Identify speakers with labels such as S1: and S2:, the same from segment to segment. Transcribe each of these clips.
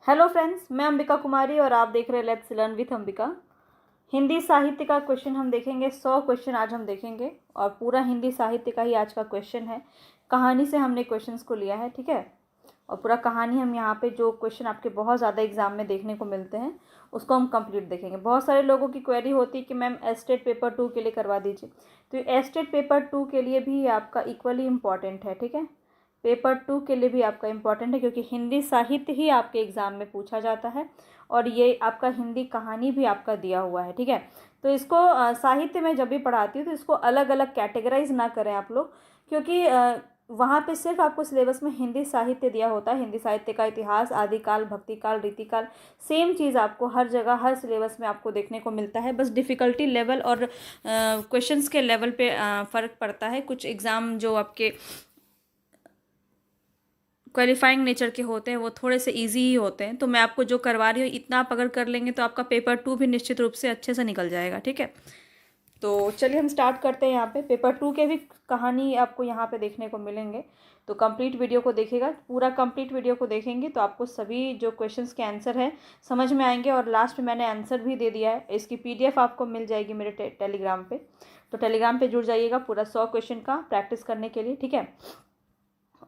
S1: Hello friends, मैं अंबिका कुमारी और आप देख रहे हैं let's learn with Ambika. Hindi साहित्य का क्वेश्चन हम देखेंगे। 100 क्वेश्चन आज हम देखेंगे और पूरा हिंदी साहित्य का ही आज का क्वेश्चन है। कहानी से हमने क्वेश्चंस को लिया है, ठीक है। और पूरा कहानी हम यहाँ पे जो क्वेश्चन आपके बहुत ज़्यादा एग्जाम में देखने को मिलते हैं उसको हम कंप्लीट देखेंगे। बहुत सारे लोगों की क्वेरी होती है कि मैम एस्टेट पेपर 2 के लिए करवा दीजिए, तो एस्टेट पेपर 2 के लिए भी आपका इक्वली इम्पॉर्टेंट है, ठीक है। पेपर 2 के लिए भी आपका इम्पॉर्टेंट है क्योंकि हिंदी साहित्य ही आपके एग्ज़ाम में पूछा जाता है और ये आपका हिंदी कहानी भी आपका दिया हुआ है, ठीक है। तो इसको साहित्य में जब भी पढ़ाती हूँ तो इसको अलग अलग कैटेगराइज ना करें आप लोग, क्योंकि वहाँ पे सिर्फ आपको सिलेबस में हिंदी साहित्य दिया होता है। हिंदी साहित्य का इतिहास, आदिकाल, भक्तिकाल, रीतिकाल, सेम चीज़ आपको हर जगह हर सिलेबस में आपको देखने को मिलता है। बस डिफ़िकल्टी लेवल और क्वेश्चंस के लेवल पे फ़र्क पड़ता है। कुछ एग्ज़ाम जो आपके क्वालिफाइंग नेचर के होते हैं वो थोड़े से इजी ही होते हैं, तो मैं आपको जो करवा रही हूँ इतना आप अगर कर लेंगे तो आपका पेपर 2 भी निश्चित रूप से अच्छे से निकल जाएगा, ठीक है। तो चलिए हम स्टार्ट करते हैं। यहाँ पे पेपर 2 के भी कहानी आपको यहाँ पे देखने को मिलेंगे, तो कंप्लीट वीडियो को देखिएगा। पूरा कंप्लीट वीडियो को देखेंगे तो आपको सभी जो क्वेश्चंस के आंसर है समझ में आएंगे। और लास्ट में मैंने आंसर भी दे दिया है, इसकी PDF आपको मिल जाएगी मेरे टेलीग्राम पे। तो टेलीग्राम पे जुड़ जाइएगा पूरा 100 क्वेश्चन का प्रैक्टिस करने के लिए, ठीक है।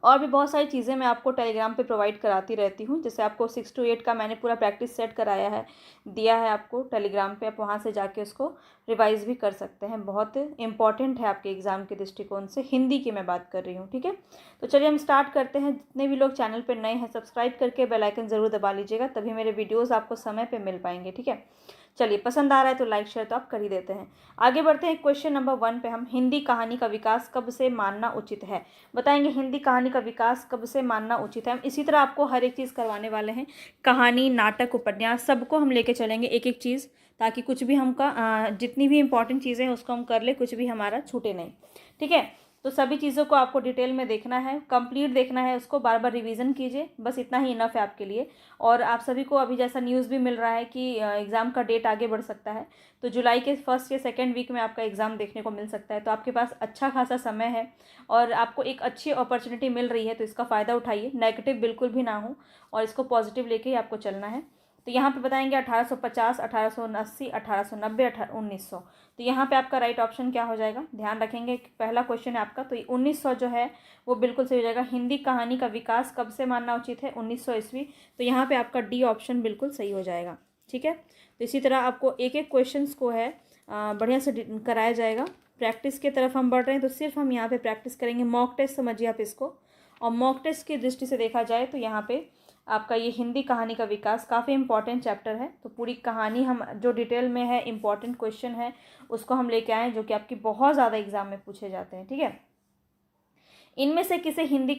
S1: और भी बहुत सारी चीज़ें मैं आपको टेलीग्राम पे प्रोवाइड कराती रहती हूँ। जैसे आपको 6 to 8 का मैंने पूरा प्रैक्टिस सेट कराया है, दिया है आपको टेलीग्राम पे। आप वहाँ से जाके उसको रिवाइज़ भी कर सकते हैं। बहुत इंपॉर्टेंट है आपके एग्ज़ाम के दृष्टिकोण से, हिंदी की मैं बात कर रही हूँ, ठीक है। तो चलिए हम स्टार्ट करते हैं। जितने भी लोग चैनल पर नए हैं सब्सक्राइब करके बेल आइकन ज़रूर दबा लीजिएगा, तभी मेरे वीडियोज़ आपको समय पर मिल पाएंगे, ठीक है। चलिए, पसंद आ रहा है तो लाइक शेयर तो आप कर ही देते हैं। आगे बढ़ते हैं क्वेश्चन नंबर 1 पे। हम हिंदी कहानी का विकास कब से मानना उचित है बताएंगे। हिंदी कहानी का विकास कब से मानना उचित है। हम इसी तरह आपको हर एक चीज़ करवाने वाले हैं। कहानी, नाटक, उपन्यास सबको हम लेके चलेंगे एक एक चीज़, ताकि कुछ भी हमका जितनी भी इंपॉर्टेंट चीज़ें हैं उसको हम कर ले, कुछ भी हमारा छूटे नहीं, ठीक है। तो सभी चीज़ों को आपको डिटेल में देखना है, कंप्लीट देखना है, उसको बार बार रिवीजन कीजिए। बस इतना ही इनफ है आपके लिए। और आप सभी को अभी जैसा न्यूज़ भी मिल रहा है कि एग्ज़ाम का डेट आगे बढ़ सकता है, तो जुलाई के फर्स्ट या सेकेंड वीक में आपका एग्ज़ाम देखने को मिल सकता है। तो आपके पास अच्छा खासा समय है और आपको एक अच्छी अपॉर्चुनिटी मिल रही है, तो इसका फ़ायदा उठाइए। नेगेटिव बिल्कुल भी ना हो और इसको पॉजिटिव लेके ही आपको चलना है। तो यहाँ पे बताएंगे 1850, 1880, 1890, 1900। तो यहाँ पे आपका राइट ऑप्शन क्या हो जाएगा, ध्यान रखेंगे। पहला क्वेश्चन है आपका, तो 1900 जो है वो बिल्कुल सही हो जाएगा। हिंदी कहानी का विकास कब से मानना उचित है, 1900 ईस्वी। तो यहाँ पे आपका डी ऑप्शन बिल्कुल सही हो जाएगा, ठीक है। तो इसी तरह आपको एक एक क्वेश्चन को है बढ़िया से कराया जाएगा। प्रैक्टिस की तरफ हम बढ़ रहे हैं, तो सिर्फ हम यहाँ पे प्रैक्टिस करेंगे। मॉक टेस्ट समझिए आप इसको। और मॉक टेस्ट की दृष्टि से देखा जाए तो यहाँ पे आपका ये हिंदी कहानी का विकास काफ़ी इंपॉर्टेंट चैप्टर है। तो पूरी कहानी हम जो डिटेल में है, इंपॉर्टेंट क्वेश्चन है, उसको हम लेके आए जो कि आपकी बहुत ज़्यादा एग्जाम में पूछे जाते हैं, ठीक है। इनमें से किसे हिंदी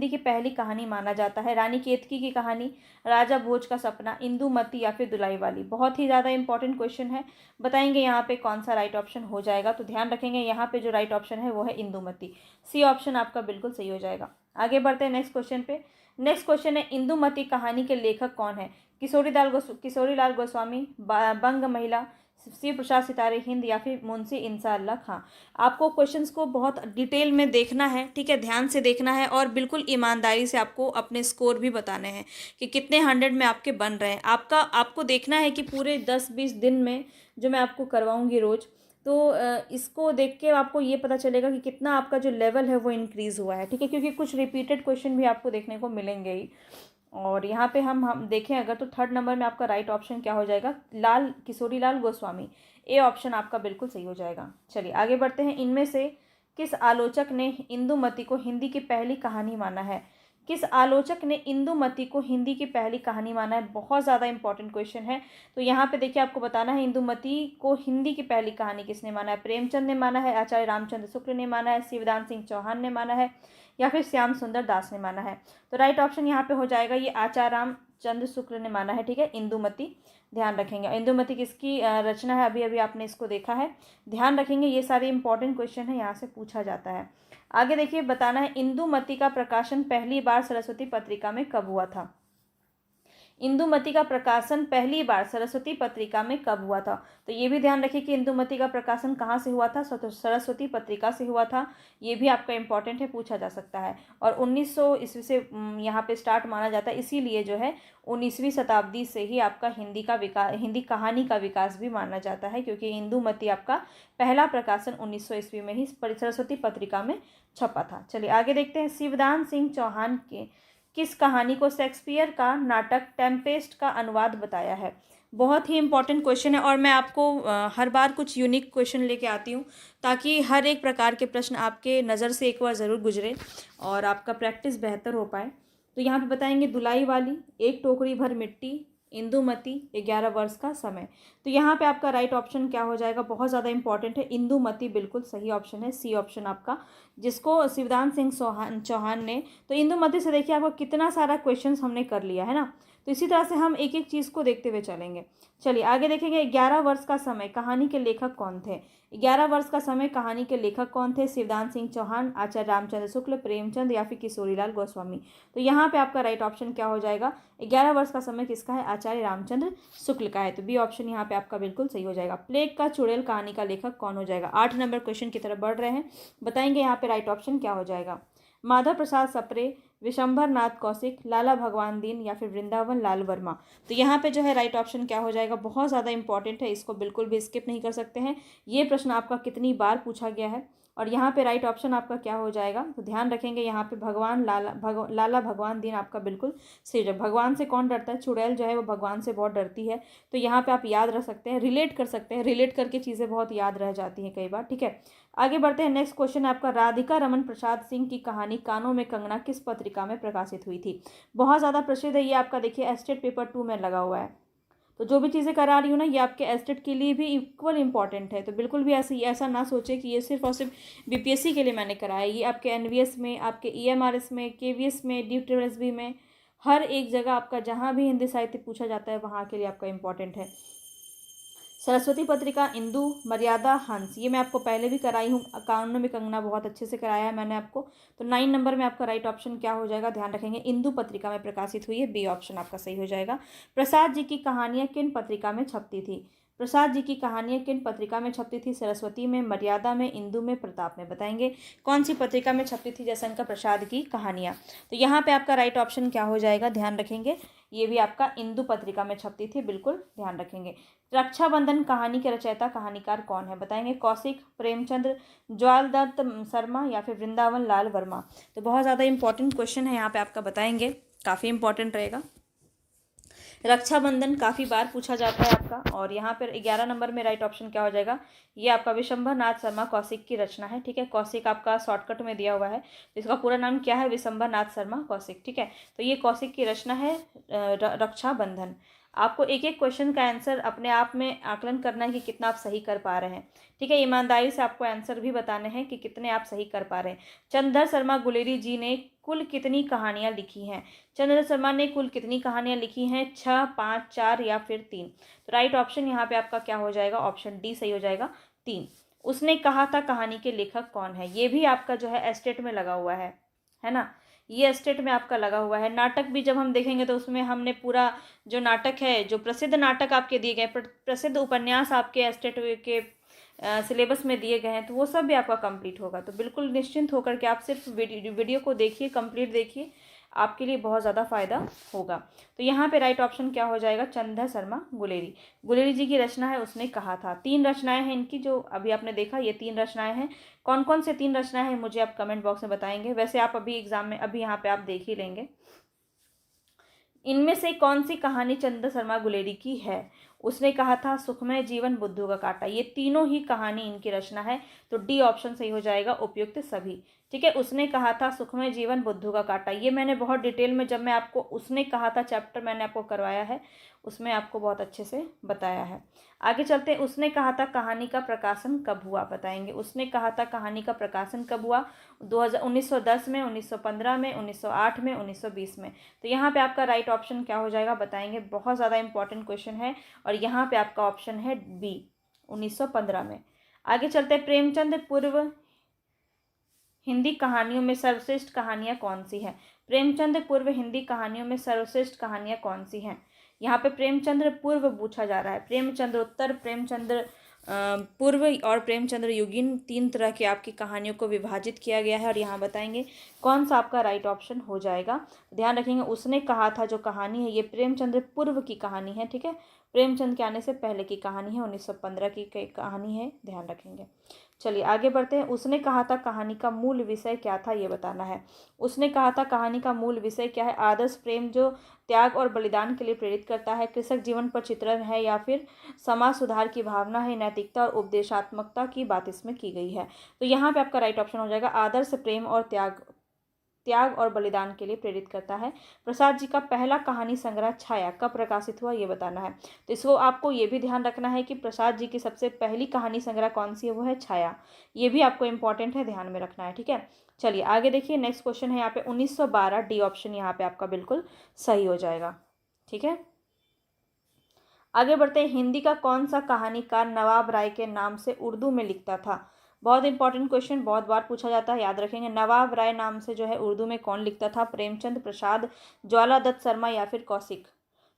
S1: की पहली कहानी माना जाता है। रानी केतकी की कहानी, राजा भोज का सपना, इंदुमती या फिर दुलाई वाली। बहुत ही ज़्यादा इंपॉर्टेंट क्वेश्चन है। बताएंगे यहाँ पे कौन सा राइट ऑप्शन हो जाएगा। तो ध्यान रखेंगे यहाँ पे जो राइट ऑप्शन है वो है इंदुमती। सी ऑप्शन आपका बिल्कुल सही हो जाएगा। आगे बढ़ते हैं नेक्स्ट क्वेश्चन पे। नेक्स्ट क्वेश्चन है, इंदुमती कहानी के लेखक कौन है। किशोरीलाल गोस्वामी, बंग महिला, शिव प्रसाद सितारे हिंद या फिर मुंशी इंसा अल्लाह खां। आपको क्वेश्चंस को बहुत डिटेल में देखना है, ठीक है, ध्यान से देखना है और बिल्कुल ईमानदारी से आपको अपने स्कोर भी बताने हैं कि कितने 100 में आपके बन रहे हैं। आपको देखना है कि पूरे 10-20 दिन में जो मैं आपको करवाऊंगी रोज़, तो इसको देख के आपको ये पता चलेगा कि कितना आपका जो लेवल है वो इंक्रीज़ हुआ है, ठीक है। क्योंकि कुछ रिपीटेड क्वेश्चन भी आपको देखने को मिलेंगे ही। और यहाँ पे हम देखें अगर, तो थर्ड नंबर में आपका राइट ऑप्शन क्या हो जाएगा, किशोरीलाल गोस्वामी। ए ऑप्शन आपका बिल्कुल सही हो जाएगा। चलिए आगे बढ़ते हैं। इनमें से किस आलोचक ने इंदुमती को हिंदी की पहली कहानी माना है। किस आलोचक ने इंदुमती को हिंदी की पहली कहानी माना है। बहुत ज़्यादा इंपॉर्टेंट क्वेश्चन है। तो यहाँ पे देखिए आपको बताना है इंदुमती को हिंदी की पहली कहानी किसने माना है। प्रेमचंद ने माना है, आचार्य रामचंद्र शुक्ल ने माना है, शिवदान सिंह चौहान ने माना है या फिर श्याम सुंदर दास ने माना है। तो राइट ऑप्शन यहाँ पे हो जाएगा ये आचार्य रामचंद्र शुक्ल ने माना है, ठीक है, इंदुमती। ध्यान रखेंगे इंदुमती किसकी रचना है, अभी अभी आपने इसको देखा है। ध्यान रखेंगे ये सारे इंपॉर्टेंट क्वेश्चन है, यहाँ से पूछा जाता है। आगे देखिए बताना है, इंदुमती का प्रकाशन पहली बार सरस्वती पत्रिका में कब हुआ था। इंदुमती का प्रकाशन पहली बार सरस्वती पत्रिका में कब हुआ था? तो ये भी ध्यान रखिए कि इंदुमती का प्रकाशन कहाँ से हुआ था? सरस्वती पत्रिका से हुआ था। ये भी आपका इंपॉर्टेंट है, पूछा जा सकता है। और 1900 ईस्वी से यहाँ पे स्टार्ट माना जाता है, इसीलिए जो है 19वीं शताब्दी से ही आपका हिंदी कहानी का विकास भी माना जाता है, क्योंकि इंदुमती आपका पहला प्रकाशन 1900 ईस्वी में ही सरस्वती पत्रिका में छपा था। चलिए आगे देखते हैं। शिवदान सिंह चौहान के किस कहानी को शेक्सपियर का नाटक टेम्पेस्ट का अनुवाद बताया है? बहुत ही इंपॉर्टेंट क्वेश्चन है, और मैं आपको हर बार कुछ यूनिक क्वेश्चन लेके आती हूँ, ताकि हर एक प्रकार के प्रश्न आपके नज़र से एक बार ज़रूर गुजरे और आपका प्रैक्टिस बेहतर हो पाए। तो यहाँ पे बताएंगे धुलाई वाली, एक टोकरी भर मिट्टी, इंदुमती, 11 वर्ष का समय। तो यहाँ पे आपका राइट ऑप्शन क्या हो जाएगा? बहुत ज़्यादा इंपॉर्टेंट है, इंदुमती बिल्कुल सही ऑप्शन है, सी ऑप्शन आपका, जिसको शिवदान सिंह चौहान ने। तो इंदुमती से देखिए आपको कितना सारा क्वेश्चन हमने कर लिया है ना। तो इसी तरह से हम एक एक चीज़ को देखते हुए चलेंगे। चलिए आगे देखेंगे। 11 वर्ष का समय कहानी के लेखक कौन थे? 11 वर्ष का समय कहानी के लेखक कौन थे? शिवदान सिंह चौहान, आचार्य रामचंद्र शुक्ल, प्रेमचंद या फिर किशोरीलाल गोस्वामी। तो यहाँ पे आपका राइट ऑप्शन क्या हो जाएगा? 11 वर्ष का समय किसका है? आचार्य रामचंद्र शुक्ल का है। तो बी ऑप्शन यहाँ पे आपका बिल्कुल सही हो जाएगा। प्लेग का चुड़ैल कहानी का लेखक कौन हो जाएगा? 8 नंबर क्वेश्चन की तरफ बढ़ रहे हैं, बताएंगे यहाँ पे राइट ऑप्शन क्या हो जाएगा। माधव प्रसाद सप्रे, विशंभर नाथ कौशिक, लाला भगवान दीन या फिर वृंदावन लाल वर्मा। तो यहाँ पे जो है राइट ऑप्शन क्या हो जाएगा? बहुत ज़्यादा इंपॉर्टेंट है, इसको बिल्कुल भी स्किप नहीं कर सकते हैं। ये प्रश्न आपका कितनी बार पूछा गया है, और यहाँ पे राइट ऑप्शन आपका क्या हो जाएगा? तो ध्यान रखेंगे यहाँ पे लाला भगवान दीन आपका बिल्कुल सही है। भगवान से कौन डरता है? चुड़ैल जो है वो भगवान से बहुत डरती है। तो यहाँ पे आप याद रख सकते हैं, रिलेट कर सकते हैं, रिलेट करके चीज़ें बहुत याद रह जाती हैं कई बार। ठीक है, आगे बढ़ते हैं। नेक्स्ट क्वेश्चन है आपका, राधिका रमन प्रसाद सिंह की कहानी कानों में कंगना किस पत्रिका में प्रकाशित हुई थी? बहुत ज़्यादा प्रसिद्ध है ये आपका, देखिए एस्टेट पेपर 2 में लगा हुआ है। तो जो भी चीज़ें करा रही हूँ ना, ये आपके एस्टेट के लिए भी इक्वल इंपॉर्टेंट है। तो बिल्कुल भी ऐसा ना सोचे कि ये सिर्फ और सिर्फ बीपीएससी के लिए मैंने कराया है। ये आपके एनवीएस में, आपके ईएमआरएस में, केवीएस में, DSSB में, हर एक जगह आपका जहाँ भी हिंदी साहित्य पूछा जाता है वहाँ के लिए आपका इंपॉर्टेंट है। सरस्वती पत्रिका, इंदु, मर्यादा, हंस, ये मैं आपको पहले भी कराई हूँ। कानों में कंगना बहुत अच्छे से कराया है मैंने आपको। तो 9 नंबर में आपका राइट ऑप्शन क्या हो जाएगा? ध्यान रखेंगे, इंदु पत्रिका में प्रकाशित हुई है, बी ऑप्शन आपका सही हो जाएगा। प्रसाद जी की कहानियाँ किन पत्रिका में छपती थी? प्रसाद जी की कहानियाँ किन पत्रिका में छपती थी? सरस्वती में, मर्यादा में, इंदु में, प्रताप में। बताएंगे कौन सी पत्रिका में छपती थी जयशंकर प्रसाद की कहानियाँ? तो यहाँ पे आपका राइट ऑप्शन क्या हो जाएगा? ध्यान रखेंगे, ये भी आपका इंदु पत्रिका में छपती थी, बिल्कुल ध्यान रखेंगे। रक्षाबंधन कहानी के रचयिता कहानीकार कौन है? बताएंगे कौशिक, प्रेमचंद्र, ज्वाल दत्त शर्मा या फिर वृंदावन लाल वर्मा। तो बहुत ज़्यादा इंपॉर्टेंट क्वेश्चन है यहाँ पे आपका, बताएंगे, काफ़ी इंपॉर्टेंट रहेगा। रक्षाबंधन काफ़ी बार पूछा जाता है आपका, और यहाँ पर 11 नंबर में राइट ऑप्शन क्या हो जाएगा? ये आपका विशंभर नाथ शर्मा कौशिक की रचना है। ठीक है, कौशिक आपका शॉर्टकट में दिया हुआ है, तो इसका पूरा नाम क्या है? विशंभर नाथ शर्मा कौशिक। ठीक है, तो ये कौशिक की रचना है रक्षाबंधन। आपको एक एक क्वेश्चन का आंसर अपने आप में आकलन करना है कि कितना आप सही कर पा रहे हैं। ठीक है, ईमानदारी से आपको आंसर भी बताने हैं कि कितने आप सही कर पा रहे हैं। चंद्र शर्मा गुलेरी जी ने कुल कितनी कहानियाँ लिखी हैं? चंद्र शर्मा ने कुल कितनी कहानियाँ लिखी हैं? 6, 5, 4 या फिर 3? तो राइट ऑप्शन यहाँ पे आपका क्या हो जाएगा? ऑप्शन डी सही हो जाएगा, 3। उसने कहा था कहानी के लेखक कौन है? ये भी आपका जो है एस्टेट में लगा हुआ है ना, ये एस्टेट में आपका लगा हुआ है। नाटक भी जब हम देखेंगे तो उसमें हमने पूरा जो नाटक है, जो प्रसिद्ध नाटक आपके दिए गए, प्रसिद्ध उपन्यास आपके एस्टेट के सिलेबस में दिए गए हैं, तो वो सब भी आपका कंप्लीट होगा। तो बिल्कुल निश्चिंत होकर के आप सिर्फ वीडियो को देखिए, कंप्लीट देखिए, आपके लिए बहुत ज़्यादा फायदा होगा। तो यहाँ पे राइट ऑप्शन क्या हो जाएगा? चंद्र शर्मा गुलेरी जी की रचना है, उसने कहा था। 3 रचनाएं हैं इनकी, जो अभी आपने देखा, ये 3 रचनाएं हैं। कौन कौन से 3 रचनाएं हैं मुझे आप कमेंट बॉक्स में बताएंगे। वैसे आप अभी एग्जाम में अभी यहाँ पे आप देख ही लेंगे। इनमें से कौन सी कहानी चंद्र शर्मा गुलेरी की है? उसने कहा था, सुखमय जीवन, बुद्धू का कांटा, ये तीनों ही कहानी इनकी रचना है। तो डी ऑप्शन सही हो जाएगा, उपयुक्त सभी। ठीक है, उसने कहा था, सुखमय जीवन, बुद्धू का कांटा, ये मैंने बहुत डिटेल में, जब मैं आपको उसने कहा था चैप्टर मैंने आपको करवाया है, उसमें आपको बहुत अच्छे से बताया है। आगे चलते हैं। उसने कहा था कहानी का प्रकाशन कब हुआ? बताएंगे उसने कहा था कहानी का प्रकाशन कब हुआ? 1910 में, 1915 में, 1908 में, 1920 में। तो यहाँ पे आपका राइट ऑप्शन क्या हो जाएगा? बताएंगे, बहुत ज़्यादा इंपॉर्टेंट क्वेश्चन है, और यहाँ पे आपका ऑप्शन है बी, 1915 में। आगे चलते हैं। प्रेमचंद पूर्व हिंदी कहानियों में सर्वश्रेष्ठ कहानियाँ कौन सी हैं? प्रेमचंद पूर्व हिंदी कहानियों में सर्वश्रेष्ठ कहानियाँ कौन सी हैं? यहाँ पे प्रेमचंद्र पूर्व पूछा जा रहा है। प्रेमचंद्रोत्तर, प्रेमचंद्र पूर्व और प्रेमचंद्र युगीन, 3 तरह की आपकी कहानियों को विभाजित किया गया है और यहाँ बताएंगे कौन सा आपका राइट ऑप्शन हो जाएगा। ध्यान रखेंगे, उसने कहा था जो कहानी है ये प्रेमचंद्र पूर्व की कहानी है, ठीक है। प्रेमचंद के आने से पहले की कहानी है, 1915 की कहानी है, ध्यान रखेंगे। चलिए आगे बढ़ते हैं। उसने कहा था कहानी का मूल विषय क्या था, ये बताना है। उसने कहा था कहानी का मूल विषय क्या है? आदर्श प्रेम जो त्याग और बलिदान के लिए प्रेरित करता है, कृषक जीवन पर चित्रण है, या फिर समाज सुधार की भावना है, नैतिकता और उपदेशात्मकता की बात इसमें की गई है। तो यहाँ पे आपका राइट ऑप्शन हो जाएगा आदर्श प्रेम और त्याग और बलिदान के लिए प्रेरित करता है। प्रसाद जी का पहला कहानी संग्रह छाया कब प्रकाशित हुआ, ये बताना है। तो इसको आपको ये भी ध्यान रखना है कि प्रसाद जी की सबसे पहली कहानी संग्रह कौन सी है, वो है छाया। ये भी आपको इंपॉर्टेंट है, ध्यान में रखना है, ठीक है। चलिए आगे देखिए, नेक्स्ट क्वेश्चन है यहाँ पे 1912, डी ऑप्शन यहाँ पे आपका बिल्कुल सही हो जाएगा, ठीक है। आगे बढ़ते हैं। हिंदी का कौन सा कहानीकार नवाब राय के नाम से उर्दू में लिखता था? बहुत इंपॉर्टेंट क्वेश्चन, बहुत बार पूछा जाता है, याद रखेंगे। नवाब राय नाम से जो है उर्दू में कौन लिखता था? प्रेमचंद, प्रसाद, ज्वाला दत्त शर्मा या फिर कौशिक?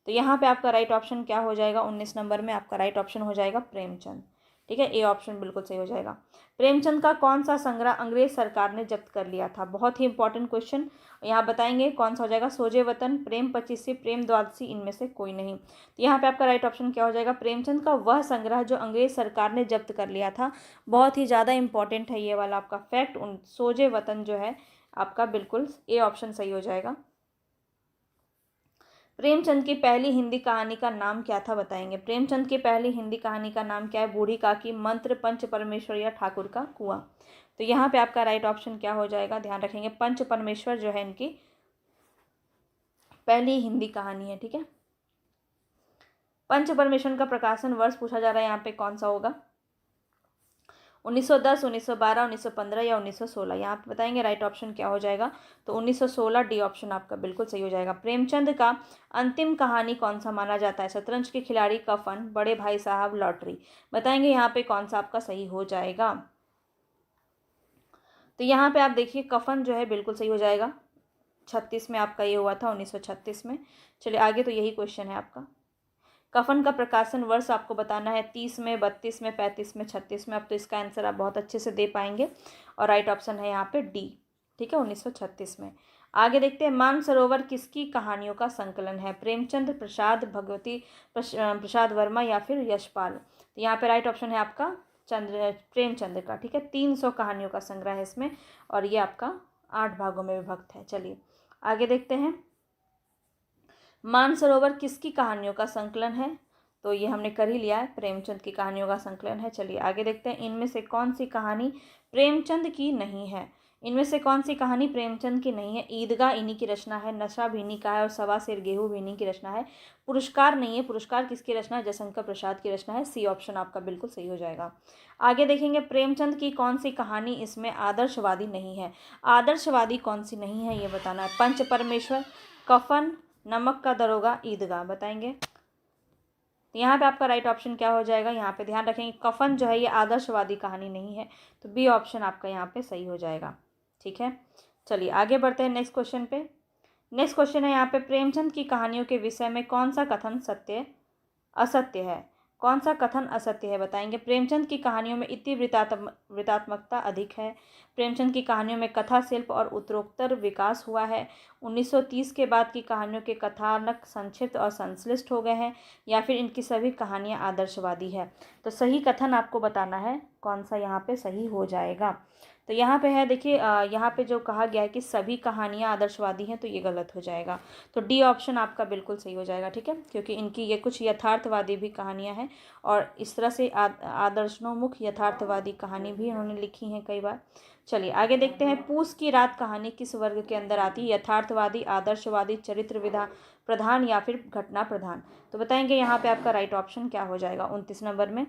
S1: तो यहाँ पे आपका राइट ऑप्शन क्या हो जाएगा? 19 नंबर में आपका राइट ऑप्शन हो जाएगा प्रेमचंद, ठीक है। ए ऑप्शन बिल्कुल सही हो जाएगा। प्रेमचंद का कौन सा संग्रह अंग्रेज सरकार ने जब्त कर लिया था? बहुत ही इंपॉर्टेंट क्वेश्चन, यहाँ बताएंगे कौन सा हो जाएगा। सोजे वतन, प्रेम 25, प्रेम द्वादशी, इनमें से कोई नहीं। तो यहाँ पे आपका राइट ऑप्शन क्या हो जाएगा? प्रेमचंद का वह संग्रह जो अंग्रेज सरकार ने जब्त कर लिया था। बहुत ही ज़्यादा इंपॉर्टेंट है ये वाला आपका फैक्ट। सोजे वतन जो है आपका बिल्कुल ए ऑप्शन सही हो जाएगा। प्रेमचंद की पहली हिंदी कहानी का नाम क्या था, बताएंगे। प्रेमचंद की पहली हिंदी कहानी का नाम क्या है? बूढ़ी काकी, मंत्र, पंच परमेश्वर या ठाकुर का कुआं? तो यहाँ पे आपका राइट ऑप्शन क्या हो जाएगा? ध्यान रखेंगे, पंच परमेश्वर जो है इनकी पहली हिंदी कहानी है, ठीक है। पंच परमेश्वर का प्रकाशन वर्ष पूछा जा रहा है यहाँ पे, कौन सा होगा? 1910, 1912, 1915 या 1916? यहाँ पे बताएंगे राइट ऑप्शन क्या हो जाएगा। तो 1916, डी ऑप्शन आपका बिल्कुल सही हो जाएगा। प्रेमचंद का अंतिम कहानी कौन सा माना जाता है? शतरंज के खिलाड़ी, कफन, बड़े भाई साहब, लॉटरी? बताएंगे यहाँ पे कौन सा आपका सही हो जाएगा। तो यहाँ पे आप देखिए कफन जो है बिल्कुल सही हो जाएगा। 36 में आपका ये हुआ था, 1936 में। चलिए आगे, तो यही क्वेश्चन है आपका। कफन का प्रकाशन वर्ष आपको बताना है, 30 में, 32 में, 35 में, 36 में। अब तो इसका आंसर आप बहुत अच्छे से दे पाएंगे और राइट ऑप्शन है यहाँ पे डी, ठीक है, 1936 में। आगे देखते हैं। मानसरोवर किसकी कहानियों का संकलन है? प्रेमचंद, प्रसाद, भगवती प्रसाद वर्मा या फिर यशपाल? तो यहाँ पे राइट ऑप्शन है आपका प्रेमचंद का, ठीक है। 300 कहानियों का संग्रह है इसमें और ये आपका 8 भागों में विभक्त है। चलिए आगे देखते हैं। मानसरोवर किसकी कहानियों का संकलन है? तो ये हमने कर ही लिया है, प्रेमचंद की कहानियों का संकलन है। चलिए आगे देखते हैं। इनमें से कौन सी कहानी प्रेमचंद की नहीं है? इनमें से कौन सी कहानी प्रेमचंद की नहीं है? ईदगाह इन्हीं की रचना है, नशा भी इन्हीं का है और सवा सेर गेहूं भी इन्हीं की रचना है। पुरस्कार नहीं है, पुरस्कार किसकी रचना है? जयशंकर प्रसाद की रचना है। सी ऑप्शन आपका बिल्कुल सही हो जाएगा। आगे देखेंगे। प्रेमचंद की कौन सी कहानी इसमें आदर्शवादी नहीं है? आदर्शवादी कौन सी नहीं है, ये बताना है। पंच परमेश्वर, कफन, नमक का दरोगा, ईदगाह? बताएंगे। तो यहाँ पे आपका राइट ऑप्शन क्या हो जाएगा? यहाँ पे ध्यान रखेंगे, कफन जो है ये आदर्शवादी कहानी नहीं है, तो बी ऑप्शन आपका यहाँ पे सही हो जाएगा, ठीक है। चलिए आगे बढ़ते हैं नेक्स्ट क्वेश्चन पे। नेक्स्ट क्वेश्चन है यहाँ पे, प्रेमचंद की कहानियों के विषय में कौन सा कथन सत्य असत्य है? कौन सा कथन असत्य है, बताएंगे। प्रेमचंद की कहानियों में वृत्तात्मकता अधिक है। प्रेमचंद की कहानियों में कथा शिल्प और उत्तरोत्तर विकास हुआ है। 1930 के बाद की कहानियों के कथानक संक्षिप्त और संश्लिष्ट हो गए हैं, या फिर इनकी सभी कहानियाँ आदर्शवादी है? तो सही कथन आपको बताना है, कौन सा यहाँ पे सही हो जाएगा। तो यहाँ पे है, देखिए यहाँ पे जो कहा गया है कि सभी कहानियाँ आदर्शवादी हैं, तो ये गलत हो जाएगा। तो डी ऑप्शन आपका बिल्कुल सही हो जाएगा, ठीक है, क्योंकि इनकी ये कुछ यथार्थवादी भी कहानियाँ हैं और इस तरह से आदर्शोन्मुख यथार्थवादी कहानी भी इन्होंने लिखी हैं कई बार। चलिए आगे देखते हैं। पूस की रात कहानी किस वर्ग के अंदर आती है? यथार्थवादी, आदर्शवादी, चरित्र विधा प्रधान या फिर घटना प्रधान? तो बताएंगे यहाँ पे आपका राइट ऑप्शन क्या हो जाएगा 29 नंबर में।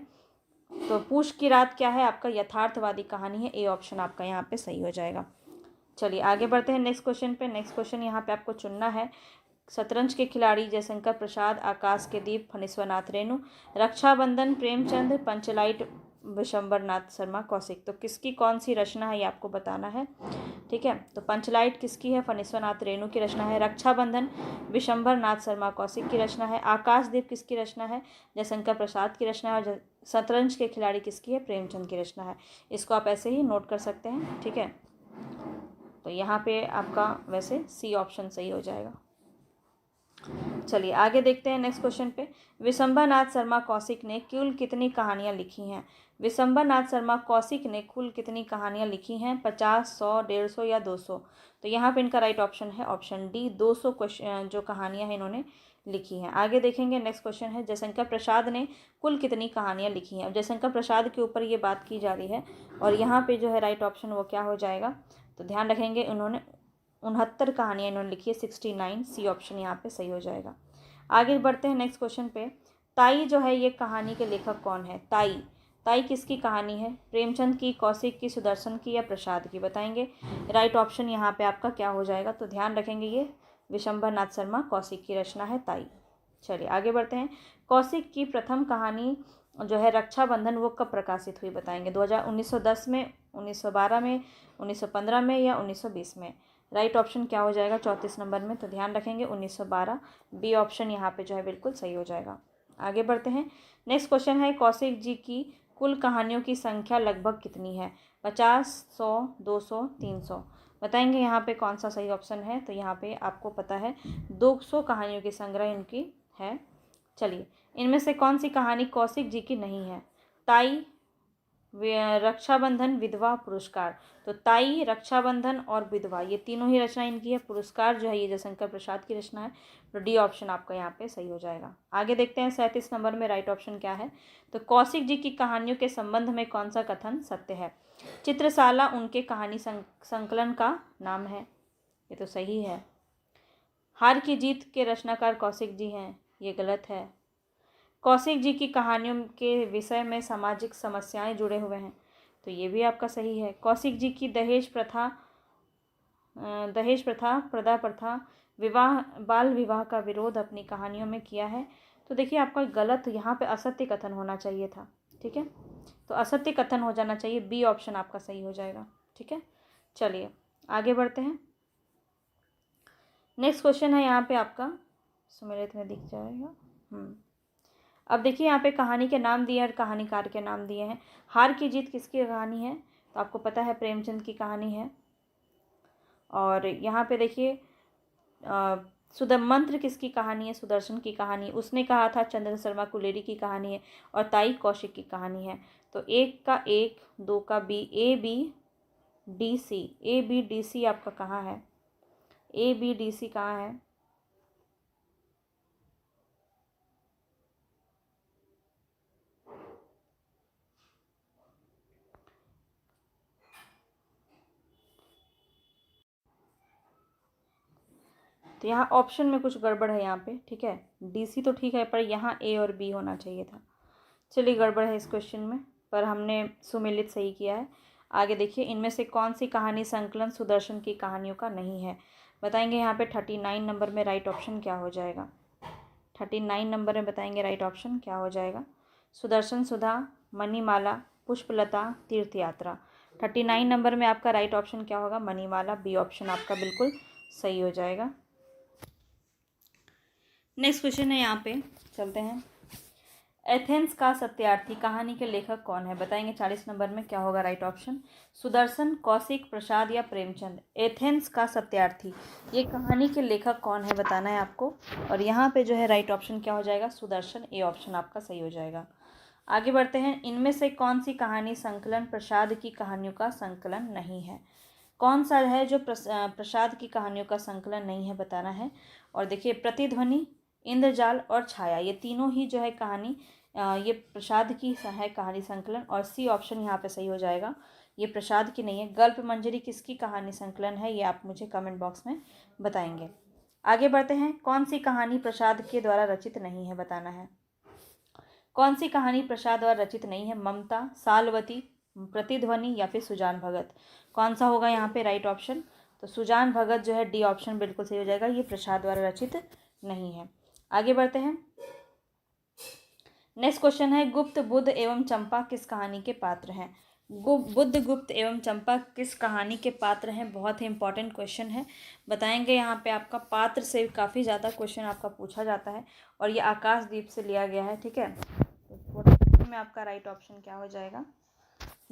S1: तो पूस की रात क्या है? आपका यथार्थवादी कहानी है, ए ऑप्शन आपका यहाँ पे सही हो जाएगा। चलिए आगे बढ़ते हैं नेक्स्ट क्वेश्चन पे। नेक्स्ट क्वेश्चन यहाँ पे आपको चुनना है। शतरंज के खिलाड़ी, जयशंकर प्रसाद, आकाश के दीप, फणीश्वरनाथ रेणु, रक्षाबंधन, प्रेमचंद, पंचलाइट विशंबर नाथ शर्मा कौशिक। तो किसकी कौन सी रचना है ये आपको बताना है, ठीक है। तो पंचलाइट किसकी है, फणीश्वर नाथ रेणु की रचना है। रक्षाबंधन विशंबर नाथ शर्मा कौशिक की रचना है। आकाशदीप किसकी रचना है, जयशंकर प्रसाद की रचना है। और शतरंज के खिलाड़ी किसकी है, प्रेमचंद की रचना है। इसको आप ऐसे ही नोट कर सकते हैं, ठीक है। तो यहाँ पे आपका वैसे सी ऑप्शन सही हो जाएगा। चलिए आगे देखते हैं नेक्स्ट क्वेश्चन पे। विशंबर नाथ शर्मा कौशिक ने कुल कितनी कहानियाँ लिखी हैं। विशंबर नाथ शर्मा कौशिक ने कुल कितनी कहानियाँ लिखी हैं, 50, 100, 150 या 200। तो यहाँ पे इनका राइट ऑप्शन है ऑप्शन डी, 200 क्वेश्चन जो कहानियाँ हैं इन्होंने लिखी हैं। आगे देखेंगे नेक्स्ट क्वेश्चन है, जयशंकर प्रसाद ने कुल कितनी कहानियाँ लिखी हैं। अब जयशंकर प्रसाद के ऊपर ये बात की जा रही है और यहाँ पे जो है राइट ऑप्शन वो क्या हो जाएगा, तो ध्यान रखेंगे उन्होंने 69 कहानियाँ इन्होंने लिखी है, 69। सी ऑप्शन यहाँ पे सही हो जाएगा। आगे बढ़ते हैं नेक्स्ट क्वेश्चन पे। ताई जो है ये कहानी के लेखक कौन है, ताई ताई किसकी कहानी है, प्रेमचंद की, कौशिक की, सुदर्शन की या प्रसाद की, बताएंगे। राइट ऑप्शन यहाँ पे आपका क्या हो जाएगा, तो ध्यान रखेंगे ये विशंबर नाथ शर्मा कौशिक की रचना है ताई। चलिए आगे बढ़ते हैं। कौशिक की प्रथम कहानी जो है रक्षाबंधन वो कब प्रकाशित हुई, बताएंगे। 1910 में, 1912 में, 1915 में या 1920 में। राइट ऑप्शन क्या हो जाएगा 34 नंबर में, तो ध्यान रखेंगे 1912। बी ऑप्शन यहाँ पे जो है बिल्कुल सही हो जाएगा। आगे बढ़ते हैं। नेक्स्ट क्वेश्चन है, कौशिक जी की कुल कहानियों की संख्या लगभग कितनी है, 50, 100, 200, 300, बताएंगे यहाँ पे कौन सा सही ऑप्शन है। तो यहाँ पे आपको पता है 200 कहानियों की संग्रह इनकी है। चलिए इनमें से कौन सी कहानी कौशिक जी की नहीं है, ताई, रक्षाबंधन, विधवा, पुरस्कार। तो ताई, रक्षाबंधन और विधवा ये तीनों ही रचना इनकी है। पुरस्कार जो है ये जयशंकर प्रसाद की रचना है। तो डी ऑप्शन आपका यहाँ पे सही हो जाएगा। आगे देखते हैं 37 नंबर में राइट ऑप्शन क्या है। तो कौशिक जी की कहानियों के संबंध में कौन सा कथन सत्य है, चित्रशाला उनके कहानी संकलन का नाम है, ये तो सही है। हार की जीत के रचनाकार कौशिक जी हैं, ये गलत है। कौशिक जी की कहानियों के विषय में सामाजिक समस्याएं जुड़े हुए हैं, तो ये भी आपका सही है। कौशिक जी की दहेज प्रथा, प्रदा प्रथा, विवाह, बाल विवाह का विरोध अपनी कहानियों में किया है। तो देखिए आपका गलत, यहाँ पे असत्य कथन होना चाहिए था, ठीक है। तो असत्य कथन हो जाना चाहिए, बी ऑप्शन आपका सही हो जाएगा, ठीक है। चलिए आगे बढ़ते हैं। नेक्स्ट क्वेश्चन है यहाँ पे आपका, सुमेलित में दिख जाएगा। अब देखिए यहाँ पे कहानी के नाम दिए और कहानीकार के नाम दिए हैं। हार की जीत किसकी कहानी है, तो आपको पता है प्रेमचंद की कहानी है। और यहाँ पे देखिए मंत्र किसकी कहानी है, सुदर्शन की कहानी। उसने कहा था चंद्र शर्मा कुलेरी की कहानी है। और ताई कौशिक की कहानी है। तो 1 का 1, 2 का B, A B D C, A B D C आपका कहाँ है, ए बी डी सी कहाँ है। तो यहाँ ऑप्शन में कुछ गड़बड़ है यहाँ पे, ठीक है। डीसी तो ठीक है पर यहाँ ए और बी होना चाहिए था। चलिए गड़बड़ है इस क्वेश्चन में, पर हमने सुमेलित सही किया है। आगे देखिए, इनमें से कौन सी कहानी संकलन सुदर्शन की कहानियों का नहीं है, बताएंगे। यहाँ पे 39 नंबर में राइट ऑप्शन क्या हो जाएगा, 39 नंबर में बताएंगे राइट ऑप्शन क्या हो जाएगा। सुदर्शन सुधा, मणिमाला, पुष्पलता, तीर्थ यात्रा। 39 नंबर में आपका राइट ऑप्शन क्या होगा, मणिमाला। बी ऑप्शन आपका बिल्कुल सही हो जाएगा। नेक्स्ट क्वेश्चन है, यहाँ पे चलते हैं। एथेंस का सत्यार्थी कहानी के लेखक कौन है, बताएंगे। 40 नंबर में क्या होगा राइट ऑप्शन, सुदर्शन, कौशिक, प्रसाद या प्रेमचंद। एथेंस का सत्यार्थी ये कहानी के लेखक कौन है बताना है आपको। और यहाँ पे जो है राइट ऑप्शन क्या हो जाएगा, सुदर्शन। ए ऑप्शन आपका सही हो जाएगा। आगे बढ़ते हैं। इनमें से कौन सी कहानी संकलन प्रसाद की कहानियों का संकलन नहीं है, कौन सा है जो प्रसाद की कहानियों का संकलन नहीं है बताना है। और देखिए, प्रतिध्वनि, इंद्रजाल और छाया ये तीनों ही जो है कहानी ये प्रसाद की है कहानी संकलन। और सी ऑप्शन यहाँ पे सही हो जाएगा, ये प्रसाद की नहीं है। गल्प मंजरी किसकी कहानी संकलन है, ये आप मुझे कमेंट बॉक्स में बताएंगे। आगे बढ़ते हैं। कौन सी कहानी प्रसाद के द्वारा रचित नहीं है बताना है। कौन सी कहानी प्रसाद द्वारा रचित नहीं है, ममता, सालवती, प्रतिध्वनि या फिर सुजान भगत। कौन सा होगा यहाँ पे राइट ऑप्शन, तो सुजान भगत जो है डी ऑप्शन बिल्कुल सही हो जाएगा, ये प्रसाद द्वारा रचित नहीं है। आगे बढ़ते हैं। नेक्स्ट क्वेश्चन है गुप्त, बुद्ध एवं चंपा किस कहानी के पात्र हैं? बुद्ध, गुप्त एवं चंपा किस कहानी के पात्र हैं? बहुत ही इंपॉर्टेंट क्वेश्चन है, बताएंगे। यहाँ पे आपका पात्र से काफ़ी ज़्यादा क्वेश्चन आपका पूछा जाता है और ये आकाशदीप से लिया गया है, ठीक है। तो में आपका राइट ऑप्शन क्या हो जाएगा?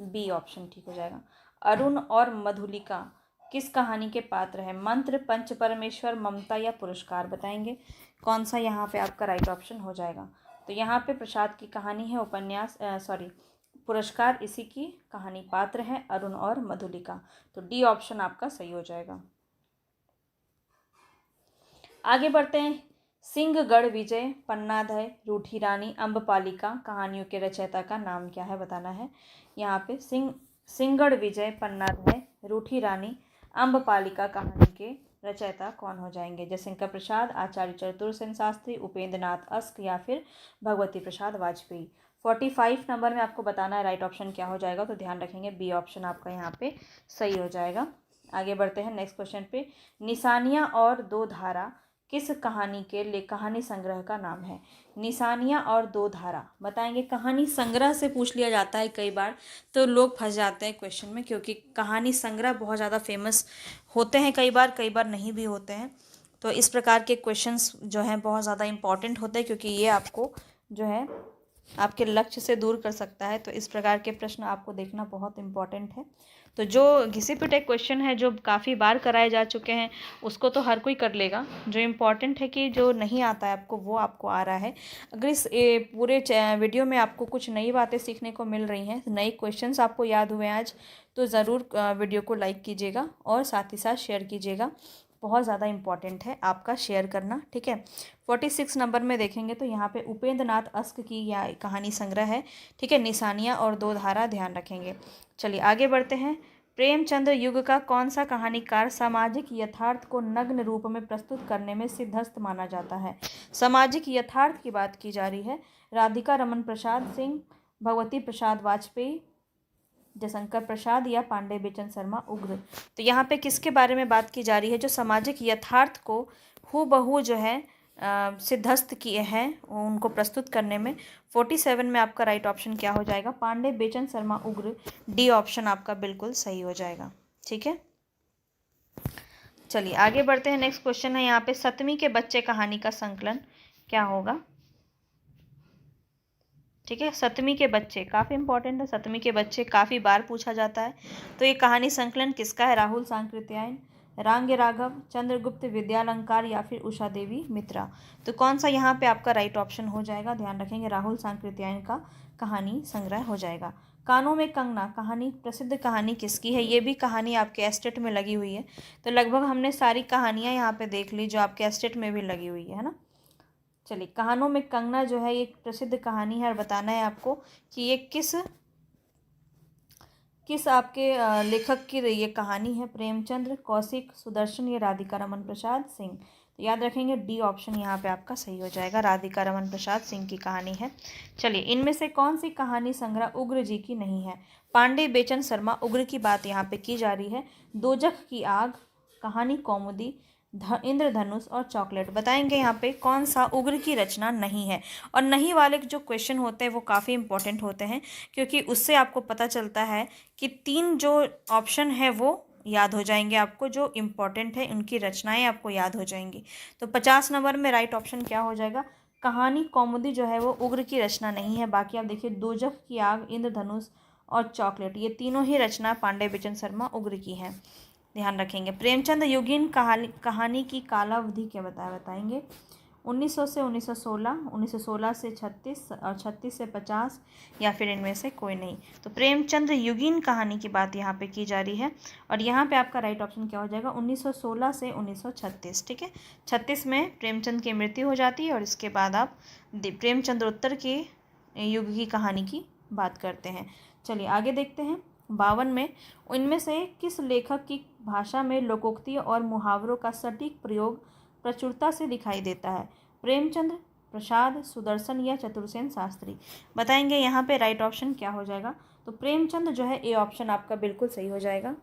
S1: बी ऑप्शन ठीक हो जाएगा। अरुण और मधुलिका किस कहानी के पात्र है? मंत्र, पंच परमेश्वर, ममता या पुरस्कार? बताएंगे कौन सा यहाँ पे आपका राइट ऑप्शन हो जाएगा। तो यहाँ पे प्रसाद की कहानी है, उपन्यास पुरस्कार इसी की कहानी पात्र है अरुण और मधुलिका। तो डी ऑप्शन आपका सही हो जाएगा। आगे बढ़ते हैं। सिंहगढ़ विजय, पन्नाधय, रूठी रानी, अम्बपालिका कहानियों के रचयिता का नाम क्या है? बताना है। यहाँ पे सिंहगढ़ विजय, पन्नाधय, रूठी रानी, अम्बपालिका कहानी के रचयिता कौन हो जाएंगे? जयशंकर प्रसाद, आचार्य चतुर्सेन शास्त्री, उपेंद्र नाथ अस्क या फिर भगवती प्रसाद वाजपेयी। 45 नंबर में आपको बताना है राइट ऑप्शन क्या हो जाएगा। तो ध्यान रखेंगे बी ऑप्शन आपका यहाँ पे सही हो जाएगा। आगे बढ़ते हैं नेक्स्ट क्वेश्चन पे। निशानियाँ और दो धारा किस कहानी के कहानी संग्रह का नाम है? निशानियाँ और दो धारा बताएंगे। कहानी संग्रह से पूछ लिया जाता है कई बार, तो लोग फंस जाते हैं क्वेश्चन में, क्योंकि कहानी संग्रह बहुत ज़्यादा फेमस होते हैं, कई बार नहीं भी होते हैं। तो इस प्रकार के क्वेश्चंस जो हैं बहुत ज़्यादा इंपॉर्टेंट होते हैं, क्योंकि ये आपको जो है आपके लक्ष्य से दूर कर सकता है। तो इस प्रकार के प्रश्न आपको देखना बहुत इंपॉर्टेंट है। तो जो घिसे पिटे क्वेश्चन है जो काफ़ी बार कराए जा चुके हैं उसको तो हर कोई कर लेगा। जो इम्पॉर्टेंट है कि जो नहीं आता है आपको वो आपको आ रहा है। अगर इस पूरे वीडियो में आपको कुछ नई बातें सीखने को मिल रही हैं, नए क्वेश्चंस आपको याद हुए आज, तो ज़रूर वीडियो को लाइक कीजिएगा और साथ ही साथ शेयर कीजिएगा। बहुत ज़्यादा इंपॉर्टेंट है आपका शेयर करना, ठीक है। 46 नंबर में देखेंगे तो यहाँ पे उपेंद्र नाथ अस्क की यह कहानी संग्रह है, ठीक है। निशानियाँ और दो धारा ध्यान रखेंगे। चलिए आगे बढ़ते हैं। प्रेमचंद्र युग का कौन सा कहानीकार सामाजिक यथार्थ को नग्न रूप में प्रस्तुत करने में सिद्धस्त माना जाता है? सामाजिक यथार्थ की बात की जा रही है। राधिका रमन प्रसाद सिंह, भगवती प्रसाद वाजपेयी, जयशंकर प्रसाद या पांडे बेचन शर्मा उग्र। तो यहाँ पे किसके बारे में बात की जा रही है? जो सामाजिक यथार्थ को हूबहू जो है सिद्धस्त किए हैं उनको प्रस्तुत करने में। 47 में आपका राइट ऑप्शन क्या हो जाएगा? पांडे बेचन शर्मा उग्र। डी ऑप्शन आपका बिल्कुल सही हो जाएगा, ठीक है। चलिए आगे बढ़ते हैं। नेक्स्ट क्वेश्चन है यहाँ पे, सतमी के बच्चे कहानी का संकलन क्या होगा? ठीक है, सतमी के बच्चे काफ़ी इंपॉर्टेंट है। सतमी के बच्चे काफ़ी बार पूछा जाता है। तो ये कहानी संकलन किसका है? राहुल सांकृत्यायन, रांगे राघव, चंद्रगुप्त विद्यालंकार या फिर उषा देवी मित्रा। तो कौन सा यहाँ पे आपका राइट ऑप्शन हो जाएगा? ध्यान रखेंगे राहुल सांकृत्यायन का कहानी संग्रह हो जाएगा। कानों में कंगना कहानी प्रसिद्ध कहानी किसकी है? ये भी कहानी आपके एस्टेट में लगी हुई है। तो लगभग हमने सारी कहानियाँ यहाँ पे देख ली जो आपके एस्टेट में भी लगी हुई है ना। चलिए, कानों में कंगना जो है एक प्रसिद्ध कहानी है और बताना है आपको कि ये किस आपके लेखक की ये कहानी है। प्रेमचंद्र, कौशिक, सुदर्शन या राधिका रमन प्रसाद सिंह। तो याद रखेंगे डी ऑप्शन यहाँ पे आपका सही हो जाएगा। राधिका रमन प्रसाद सिंह की कहानी है। चलिए, इनमें से कौन सी कहानी संग्रह उग्र जी की नहीं है? पांडे बेचन शर्मा उग्र की बात यहाँ पे की जा रही है। दोजख की आग, कहानी कौमुदी, इंद्रधनुष और चॉकलेट। बताएंगे यहाँ पे कौन सा उग्र की रचना नहीं है। और नहीं वाले जो क्वेश्चन होते हैं वो काफ़ी इंपॉर्टेंट होते हैं, क्योंकि उससे आपको पता चलता है कि 3 जो ऑप्शन है वो याद हो जाएंगे आपको, जो इम्पोर्टेंट है उनकी रचनाएं आपको याद हो जाएंगी। तो 50 नंबर में राइट ऑप्शन क्या हो जाएगा? कहानी कौमुदी जो है वो उग्र की रचना नहीं है। बाकी आप देखिए, दोजख की आग, इंद्रधनुष और चॉकलेट, ये तीनों ही रचना पांडे बेचन शर्मा उग्र की है। ध्यान रखेंगे। प्रेमचंद युगीन कहानी की कालावधि क्या बताएंगे? 1900 से 1916, 1916 से 36 और 36 से 50 या फिर इनमें से कोई नहीं। तो प्रेमचंद युगीन कहानी की बात यहाँ पे की जा रही है और यहाँ पे आपका राइट ऑप्शन क्या हो जाएगा? 1916 से 1936, ठीक है। 36 में प्रेमचंद की मृत्यु हो जाती है और इसके बाद आप प्रेमचंद्रोत्तर के युग की कहानी की बात करते हैं। चलिए आगे देखते हैं। 52 में इनमें से किस लेखक की भाषा में लोकोक्ति और मुहावरों का सटीक प्रयोग प्रचुरता से दिखाई देता है? प्रेमचंद्र, प्रसाद, सुदर्शन या चतुर्सेन शास्त्री। बताएंगे यहाँ पे राइट ऑप्शन क्या हो जाएगा? तो प्रेमचंद जो है ए ऑप्शन आपका बिल्कुल सही हो जाएगा।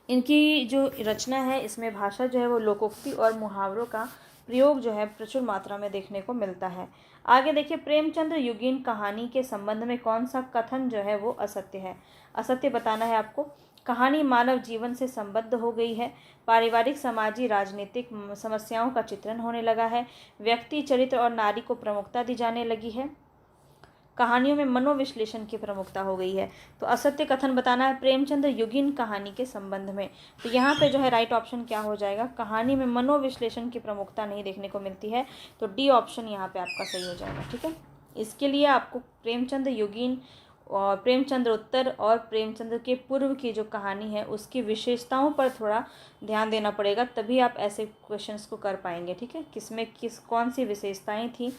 S1: इनकी जो रचना है इसमें भाषा जो है वो लोकोक्ति और मुहावरों का प्रयोग जो है प्रचुर मात्रा में देखने को मिलता है। आगे देखिए, प्रेमचंद्र युगीन कहानी के संबंध में कौन सा कथन जो है वो असत्य है। असत्य बताना है आपको। कहानी मानव जीवन से संबद्ध हो गई है, पारिवारिक, सामाजिक, राजनीतिक समस्याओं का चित्रण होने लगा है, व्यक्ति, चरित्र और नारी को प्रमुखता दी जाने लगी है, कहानियों में मनोविश्लेषण की प्रमुखता हो गई है। तो असत्य कथन बताना है प्रेमचंद्र युगीन कहानी के संबंध में। तो यहाँ पे जो है राइट ऑप्शन क्या हो जाएगा, कहानी में मनोविश्लेषण की प्रमुखता नहीं देखने को मिलती है, तो डी ऑप्शन यहाँ पे आपका सही हो जाएगा। ठीक है, इसके लिए आपको प्रेमचंद्र युगीन और प्रेमचंद्र उत्तर और प्रेमचंद्र के पूर्व की जो कहानी है उसकी विशेषताओं पर थोड़ा ध्यान देना पड़ेगा, तभी आप ऐसे क्वेश्चंस को कर पाएंगे। ठीक है, किसमें कौन सी विशेषताएं थी।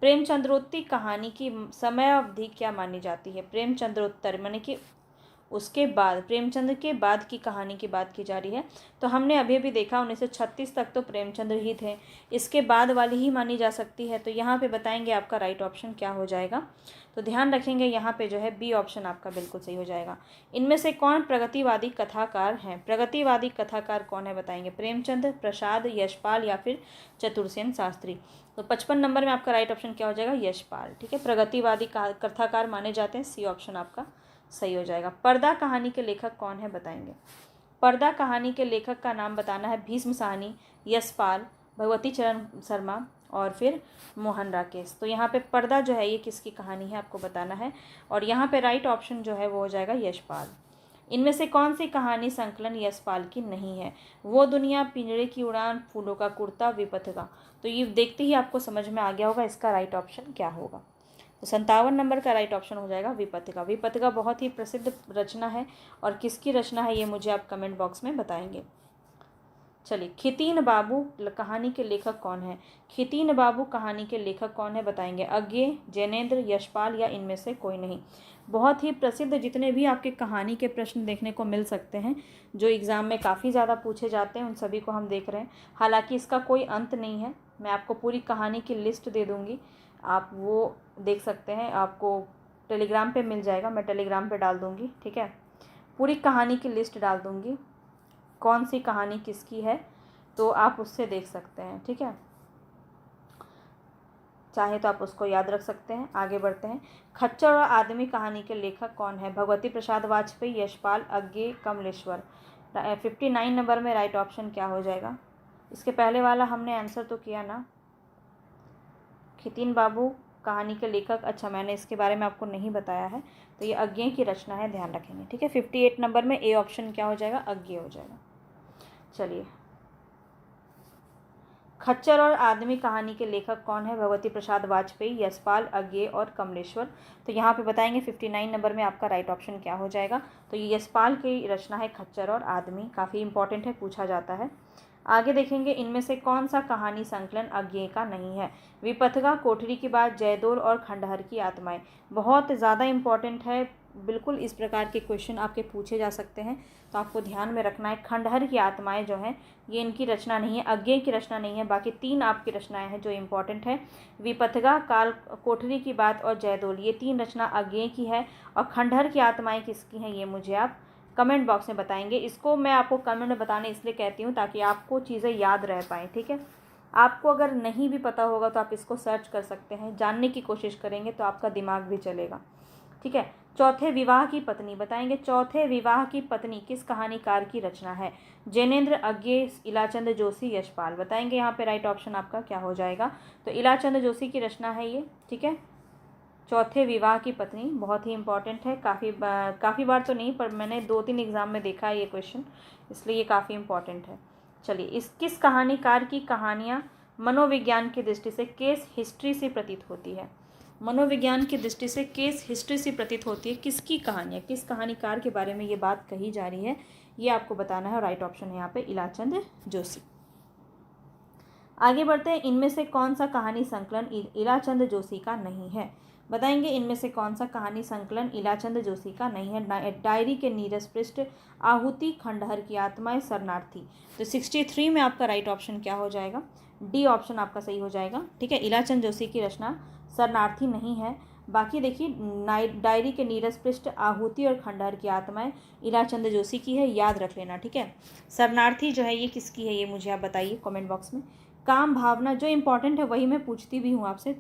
S1: प्रेमचंद्रोत्तर कहानी की समय अवधि क्या मानी जाती है। प्रेमचंद्रोत्तर माने कि उसके बाद, प्रेमचंद्र के बाद की कहानी की बात की जा रही है। तो हमने अभी अभी देखा 1936 तक तो प्रेमचंद्र ही थे, इसके बाद वाली ही मानी जा सकती है। तो यहाँ पे बताएंगे आपका राइट ऑप्शन क्या हो जाएगा। तो ध्यान रखेंगे यहाँ पे जो है बी ऑप्शन आपका बिल्कुल सही हो जाएगा। इनमें से कौन प्रगतिवादी कथाकार हैं। प्रगतिवादी कथाकार कौन है बताएंगे, प्रेमचंद्र, प्रसाद, यशपाल या फिर चतुर्सेन शास्त्री। तो 55 नंबर में आपका राइट ऑप्शन क्या हो जाएगा, यशपाल। ठीक है, प्रगतिवादी कथाकार माने जाते हैं, सी ऑप्शन आपका सही हो जाएगा। पर्दा कहानी के लेखक कौन है बताएंगे। पर्दा कहानी के लेखक का नाम बताना है भीष्म साहनी, यशपाल, भगवती चरण शर्मा और फिर मोहन राकेश। तो यहाँ पे पर्दा जो है ये किसकी कहानी है आपको बताना है, और यहाँ पे राइट ऑप्शन जो है वो हो जाएगा यशपाल। इनमें से कौन सी कहानी संकलन यशपाल की नहीं है। वो दुनिया, पिंजड़े की उड़ान, फूलों का कुर्ता, विपथिका। तो ये देखते ही आपको समझ में आ गया होगा इसका राइट ऑप्शन क्या होगा। तो 57 नंबर का राइट ऑप्शन हो जाएगा विपथिका। विपथिका बहुत ही प्रसिद्ध रचना है, और किसकी रचना है ये मुझे आप कमेंट बॉक्स में बताएंगे। चलिए, खितीन बाबू कहानी के लेखक कौन है। खितीन बाबू कहानी के लेखक कौन है बताएंगे। अज्ञे, जैनेन्द्र, यशपाल या इनमें से कोई नहीं। बहुत ही प्रसिद्ध जितने भी आपके कहानी के प्रश्न देखने को मिल सकते हैं, जो एग्ज़ाम में काफ़ी ज़्यादा पूछे जाते हैं, उन सभी को हम देख रहे हैं। हालांकि इसका कोई अंत नहीं है, मैं आपको पूरी कहानी की लिस्ट दे दूँगी, आप वो देख सकते हैं। आपको टेलीग्राम पे मिल जाएगा, मैं टेलीग्राम पे डाल दूँगी। ठीक है, पूरी कहानी की लिस्ट डाल दूँगी, कौन सी कहानी किसकी है, तो आप उससे देख सकते हैं। ठीक है, चाहे तो आप उसको याद रख सकते हैं। आगे बढ़ते हैं। खच्चर और आदमी कहानी के लेखक कौन है। भगवती प्रसाद वाजपेयी, यशपाल, अज्ञे, कमलेश्वर। 59 नंबर में राइट ऑप्शन क्या हो जाएगा। इसके पहले वाला हमने आंसर तो किया ना, खितीन बाबू कहानी के लेखक, अच्छा मैंने इसके बारे में आपको नहीं बताया है, तो ये अज्ञे की रचना है, ध्यान रखेंगे। ठीक है, 58 नंबर में ए ऑप्शन क्या हो जाएगा, अज्ञे हो जाएगा। चलिए, खच्चर और आदमी कहानी के लेखक कौन है। भगवती प्रसाद वाजपेयी, यशपाल, अज्ञे और कमलेश्वर। तो यहाँ पे बताएंगे 59 नंबर में आपका राइट ऑप्शन क्या हो जाएगा। तो ये यशपाल की रचना है खच्चर और आदमी, काफ़ी इंपॉर्टेंट है, पूछा जाता है। आगे देखेंगे, इनमें से कौन सा कहानी संकलन अज्ञे का नहीं है। विपथिका, कोठरी की बात, जयदोल और खंडहर की आत्माएं। बहुत ज़्यादा इंपॉर्टेंट है, बिल्कुल इस प्रकार के क्वेश्चन आपके पूछे जा सकते हैं, तो आपको ध्यान में रखना है। खंडहर की आत्माएं जो हैं ये इनकी रचना नहीं है, अज्ञे की रचना नहीं है। बाकी 3 आपकी रचनाएं हैं जो इम्पॉर्टेंट है। विपथिका, काल, कोठरी की बात और जयदोल, ये 3 रचना अज्ञे की है। और खंडहर की आत्माएं किसकी हैं ये मुझे आप कमेंट बॉक्स में बताएंगे। इसको मैं आपको कमेंट में बताने इसलिए कहती हूँ ताकि आपको चीज़ें याद रह पाएँ। ठीक है, आपको अगर नहीं भी पता होगा तो आप इसको सर्च कर सकते हैं, जानने की कोशिश करेंगे तो आपका दिमाग भी चलेगा। ठीक है, चौथे विवाह की पत्नी बताएंगे। चौथे विवाह की पत्नी किस कहानीकार की रचना है। जैनेन्द्र, अज्ञे, इलाचंद जोशी, यशपाल। बताएंगे यहाँ पे राइट ऑप्शन आपका क्या हो जाएगा। तो इलाचंद जोशी की रचना है ये। ठीक है, चौथे विवाह की पत्नी बहुत ही इंपॉर्टेंट है, काफ़ी बार तो नहीं पर मैंने 2-3 एग्जाम में देखा है ये क्वेश्चन, इसलिए ये काफ़ी इंपॉर्टेंट है। चलिए, इस किस कहानीकार की कहानियाँ मनोविज्ञान की दृष्टि से केस हिस्ट्री से प्रतीत होती है। मनोविज्ञान की दृष्टि से केस हिस्ट्री से प्रतीत होती है, किसकी कहानियाँ, किस कहानीकार के बारे में ये बात कही जा रही है, ये आपको बताना है। और राइट ऑप्शन है यहाँ पे इलाचंद जोशी। आगे बढ़ते हैं, इनमें से कौन सा कहानी संकलन इलाचंद जोशी का नहीं है। बताएंगे इनमें से कौन सा कहानी संकलन इलाचंद जोशी का नहीं है। डायरी के नीरस पृष्ठ, आहुति, खंडहर की आत्माएं, शरणार्थी। तो 63 में आपका राइट ऑप्शन क्या हो जाएगा, डी ऑप्शन आपका सही हो जाएगा। ठीक है, इलाचंद जोशी की रचना शरणार्थी नहीं है। बाकी देखिए, डायरी के नीरस पृष्ठ, आहुति और खंडहर की आत्माएं इलाचंद जोशी की है, याद रख लेना। ठीक है, शरणार्थी जो है ये किसकी है ये मुझे आप बताइए कमेंट बॉक्स में। काम भावना जो इम्पोर्टेंट है वही मैं पूछती भी हूँ आपसे,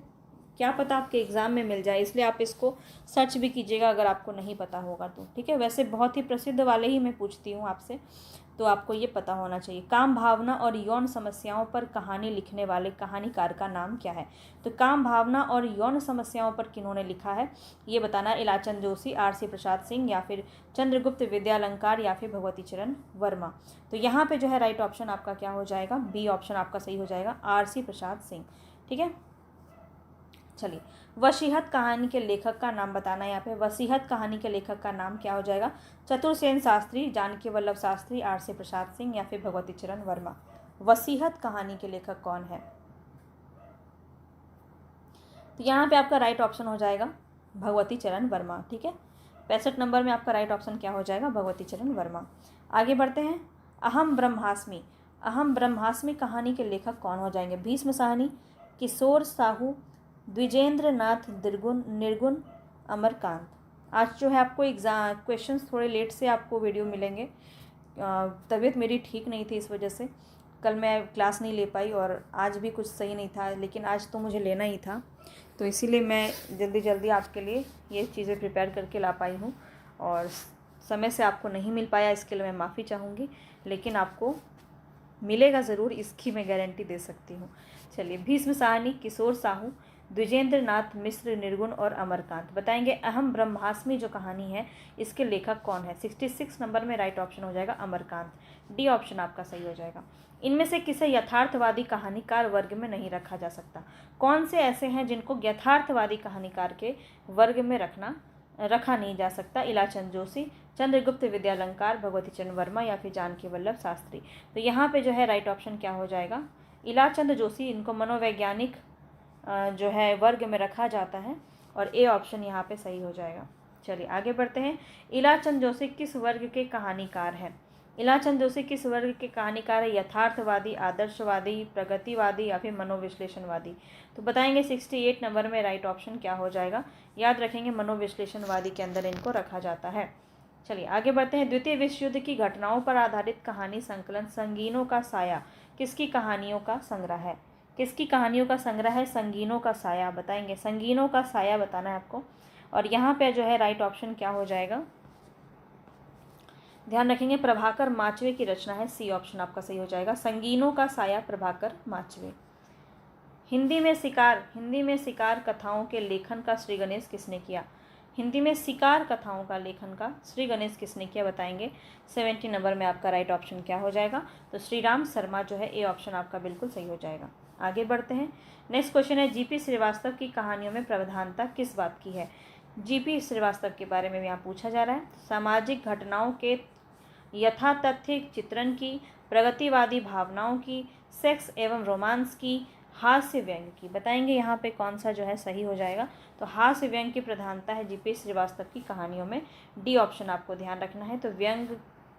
S1: क्या पता आपके एग्ज़ाम में मिल जाए, इसलिए आप इसको सर्च भी कीजिएगा अगर आपको नहीं पता होगा तो, ठीक है। वैसे बहुत ही प्रसिद्ध वाले ही मैं पूछती हूँ आपसे, तो आपको ये पता होना चाहिए। काम भावना और यौन समस्याओं पर कहानी लिखने वाले कहानीकार का नाम क्या है? तो काम भावना और यौन समस्याओं पर किन्होंने लिखा है ये बताना। इलाचंद जोशी, आर.सी. प्रसाद सिंह, या फिर चंद्रगुप्त विद्यालंकार, या फिर भगवती चरण वर्मा। तो यहाँ पे जो है राइट ऑप्शन आपका क्या हो जाएगा? बी ऑप्शन आपका सही हो जाएगा, आर.सी. प्रसाद सिंह, ठीक है। चलिए, वसीहत कहानी के लेखक का नाम बताना है यहाँ पे। वसीहत कहानी के लेखक का नाम क्या हो जाएगा? चतुर्सेन शास्त्री, जानकी वल्लभ शास्त्री, आर.सी. प्रसाद सिंह, या फिर भगवती चरण वर्मा। वसीहत कहानी के लेखक कौन है? तो यहाँ पे आपका राइट ऑप्शन हो जाएगा भगवती चरण वर्मा, ठीक है। 65 नंबर में आपका राइट ऑप्शन क्या हो जाएगा? भगवती चरण वर्मा। आगे बढ़ते हैं। अहम ब्रह्मास्मि, अहम ब्रह्मास्मि कहानी के लेखक कौन हो जाएंगे? भीष्म साहनी, किशोर साहू, द्विजेंद्र नाथ निर्गुण, अमरकांत। आज जो है आपको एग्ज़ाम क्वेश्चंस थोड़े लेट से आपको वीडियो मिलेंगे, तबीयत मेरी ठीक नहीं थी, इस वजह से कल मैं क्लास नहीं ले पाई और आज भी कुछ सही नहीं था, लेकिन आज तो मुझे लेना ही था, तो इसीलिए मैं जल्दी जल्दी आपके लिए ये चीज़ें प्रिपेयर करके ला पाई हूँ, और समय से आपको नहीं मिल पाया इसके लिए मैं माफ़ी चाहूँगी, लेकिन आपको मिलेगा ज़रूर, इसकी मैं गारंटी दे सकती हूँ। चलिए, भीष्म साहनी, किशोर साहू, द्विजेंद्र नाथ मिश्र, निर्गुण और अमरकांत। बताएंगे अहम ब्रह्मास्मि जो कहानी है इसके लेखक कौन है? 66 नंबर में राइट ऑप्शन हो जाएगा अमरकांत, डी ऑप्शन आपका सही हो जाएगा। इनमें से किसे यथार्थवादी कहानीकार वर्ग में नहीं रखा जा सकता? कौन से ऐसे हैं जिनको यथार्थवादी कहानीकार के वर्ग में रखा नहीं जा सकता? इलाचंद जोशी, चंद्रगुप्त विद्यालंकार, भगवती चरण वर्मा, या फिर जानकी वल्लभ शास्त्री। तो यहाँ पे जो है राइट ऑप्शन क्या हो जाएगा? इलाचंद जोशी, इनको मनोवैज्ञानिक जो है वर्ग में रखा जाता है, और ए ऑप्शन यहाँ पे सही हो जाएगा। चलिए आगे बढ़ते हैं। इलाचंद जोशी किस वर्ग के कहानीकार हैं? इलाचंद जोशी किस वर्ग के कहानीकार है? यथार्थवादी, आदर्शवादी, प्रगतिवादी, या फिर मनोविश्लेषणवादी। तो बताएंगे 68 नंबर में राइट ऑप्शन क्या हो जाएगा? याद रखेंगे मनोविश्लेषणवादी के अंदर इनको रखा जाता है। चलिए आगे बढ़ते हैं। द्वितीय विश्व युद्ध की घटनाओं पर आधारित कहानी संकलन संगीनों का साया किसकी कहानियों का संग्रह है? किसकी कहानियों का संग्रह है? संगीनों का साया। बताएंगे संगीनों का साया बताना है आपको, और यहाँ पे जो है राइट ऑप्शन क्या हो जाएगा? ध्यान रखेंगे प्रभाकर माचवे की रचना है, सी ऑप्शन आपका सही हो जाएगा। संगीनों का साया, प्रभाकर माचवे। हिंदी में शिकार कथाओं के लेखन का श्री गणेश किसने किया? हिंदी में शिकार कथाओं का लेखन का श्री गणेश किसने किया? बताएंगे 70 नंबर में आपका राइट ऑप्शन क्या हो जाएगा? तो श्री राम शर्मा जो है, ए ऑप्शन आपका बिल्कुल सही हो जाएगा। आगे बढ़ते हैं। नेक्स्ट क्वेश्चन है, जीपी श्रीवास्तव की कहानियों में प्रधानता किस बात की है? जीपी श्रीवास्तव के बारे में यहाँ पूछा जा रहा है। सामाजिक घटनाओं के यथातथ्य चित्रण की, प्रगतिवादी भावनाओं की, सेक्स एवं रोमांस की, हास्य व्यंग की। बताएंगे यहाँ पे कौन सा जो है सही हो जाएगा? तो हास्य व्यंग की प्रधानता है जीपी श्रीवास्तव की कहानियों में, डी ऑप्शन आपको ध्यान रखना है। तो व्यंग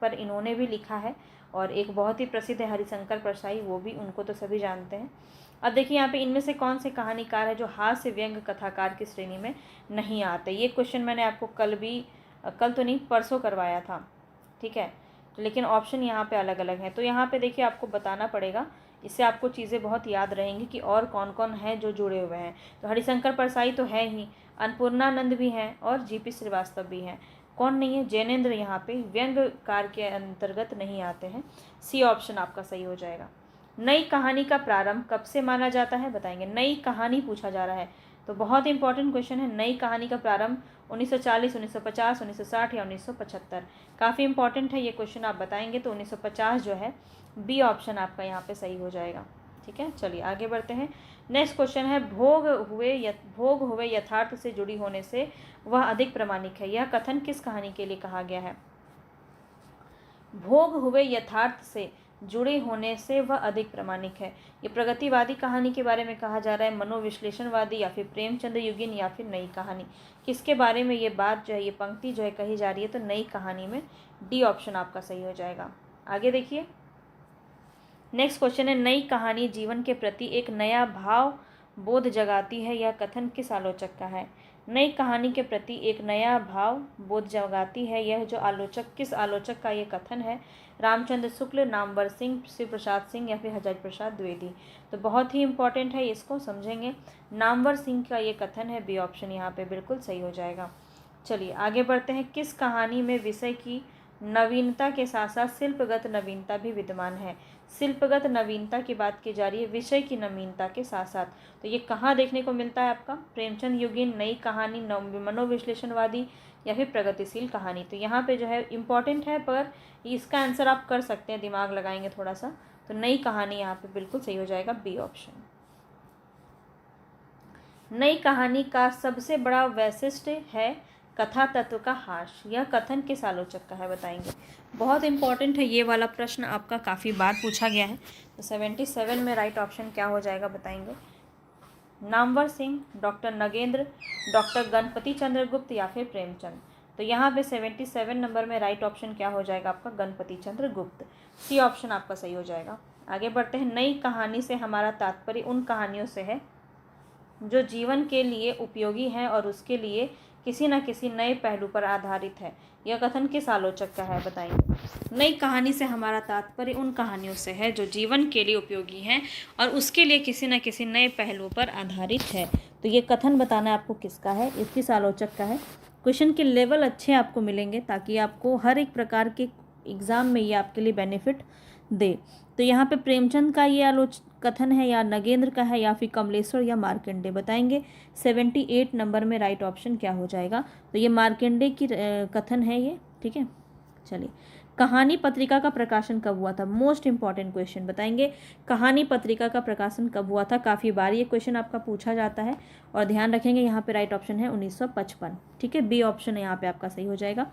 S1: पर इन्होंने भी लिखा है, और एक बहुत ही प्रसिद्ध है हरिशंकर परसाई, वो भी, उनको तो सभी जानते हैं। अब देखिए यहाँ पे इनमें से कौन से कहानीकार है जो हास्य व्यंग कथाकार की श्रेणी में नहीं आते? ये क्वेश्चन मैंने आपको कल तो नहीं, परसों करवाया था, ठीक है, लेकिन ऑप्शन यहाँ पे अलग अलग है। तो यहाँ पे देखिए आपको बताना पड़ेगा, इससे आपको चीज़ें बहुत याद रहेंगी कि और कौन कौन है जो जुड़े हुए हैं। तो हरिशंकर परसाई तो है ही, अन्नपूर्णानंद भी हैं, और जीपी श्रीवास्तव भी हैं। कौन नहीं है? जैनेन्द्र यहाँ पे व्यंग्यकार के अंतर्गत नहीं आते हैं, सी ऑप्शन आपका सही हो जाएगा। नई कहानी का प्रारंभ कब से माना जाता है? बताएंगे। नई कहानी पूछा जा रहा है, तो बहुत इंपॉर्टेंट क्वेश्चन है। नई कहानी का प्रारंभ 1940, 1950, 1960 या 1975? काफ़ी इंपॉर्टेंट है ये क्वेश्चन, आप बताएंगे तो 1950 जो है, बी ऑप्शन आपका यहाँ पे सही हो जाएगा, ठीक है। चलिए आगे बढ़ते हैं। नेक्स्ट क्वेश्चन है, भोग हुए यथार्थ से जुड़ी होने से वह अधिक प्रामाणिक है, यह कथन किस कहानी के लिए कहा गया है? भोग हुए यथार्थ से जुड़े होने से वह अधिक प्रामाणिक है, ये प्रगतिवादी कहानी के बारे में कहा जा रहा है, मनोविश्लेषणवादी, या फिर प्रेमचंद युगिन, या फिर नई कहानी? किसके बारे में ये बात जो है, ये पंक्ति जो है कही जा रही है? तो नई कहानी में, डी ऑप्शन आपका सही हो जाएगा। आगे देखिए। नेक्स्ट क्वेश्चन है, नई कहानी जीवन के प्रति एक नया भाव बोध जगाती है, यह कथन किस आलोचक का है? नई कहानी के प्रति एक नया भाव बोध जगाती है, यह जो आलोचक, किस आलोचक का ये कथन है? रामचंद्र शुक्ल, नामवर सिंह, शिव प्रसाद सिंह या फिर हजारी प्रसाद द्विवेदी। तो बहुत ही इंपॉर्टेंट है, इसको समझेंगे। नामवर सिंह का ये कथन है, बी ऑप्शन यहाँ पे बिल्कुल सही हो जाएगा। चलिए आगे बढ़ते हैं। किस कहानी में विषय की नवीनता के साथ साथ शिल्पगत नवीनता भी विद्यमान है? शिल्पगत नवीनता की बात की जा रही है विषय की नवीनता के साथ साथ। तो ये कहाँ देखने को मिलता है आपका? प्रेमचंद युगीन, नई कहानी, मनोविश्लेषणवादी या फिर प्रगतिशील कहानी। तो यहाँ पे जो है इम्पॉर्टेंट है, पर इसका आंसर आप कर सकते हैं, दिमाग लगाएंगे थोड़ा सा। तो नई कहानी यहाँ पे बिल्कुल सही हो जाएगा, बी ऑप्शन। नई कहानी का सबसे बड़ा वैशिष्ट्य है कथा तत्व का हास। यह कथन किस आलोचक का है? बताएंगे। बहुत इंपॉर्टेंट है ये वाला प्रश्न, आपका काफ़ी बार पूछा गया है। तो 77 में राइट ऑप्शन क्या हो जाएगा? बताएंगे। नामवर सिंह, डॉक्टर नगेंद्र, डॉक्टर गणपति चंद्र गुप्त या फिर प्रेमचंद। तो यहाँ पे 77 नंबर में राइट ऑप्शन क्या हो जाएगा आपका? गणपति चंद्र गुप्त, सी ऑप्शन आपका सही हो जाएगा। आगे बढ़ते हैं। नई कहानी से हमारा तात्पर्य उन कहानियों से है जो जीवन के लिए उपयोगी हैं और उसके लिए किसी न किसी नए पहलू पर आधारित है। यह कथन किस आलोचक का है? बताएंगे। नई कहानी से हमारा तात्पर्य उन कहानियों से है जो जीवन के लिए उपयोगी हैं और उसके लिए किसी न किसी नए पहलू पर आधारित है। तो ये कथन बताना आपको किसका है, किस आलोचक का है। क्वेश्चन के लेवल अच्छे आपको मिलेंगे ताकि आपको हर एक प्रकार के एग्ज़ाम में ये आपके लिए बेनिफिट दे। तो यहाँ पे प्रेमचंद का ये कथन है या नगेंद्र का है या फिर कमलेश्वर या मार्कंडे? बताएंगे। 78 नंबर में राइट ऑप्शन क्या हो जाएगा? तो ये मार्कंडे की कथन है ये, ठीक है। चलिए, कहानी पत्रिका का प्रकाशन कब हुआ था? मोस्ट इंपॉर्टेंट क्वेश्चन, बताएंगे। कहानी पत्रिका का प्रकाशन कब हुआ था? काफ़ी बार ये क्वेश्चन आपका पूछा जाता है और ध्यान रखेंगे यहाँ पे राइट ऑप्शन है 1955, ठीक है। बी ऑप्शन है यहाँ पे आपका सही हो जाएगा।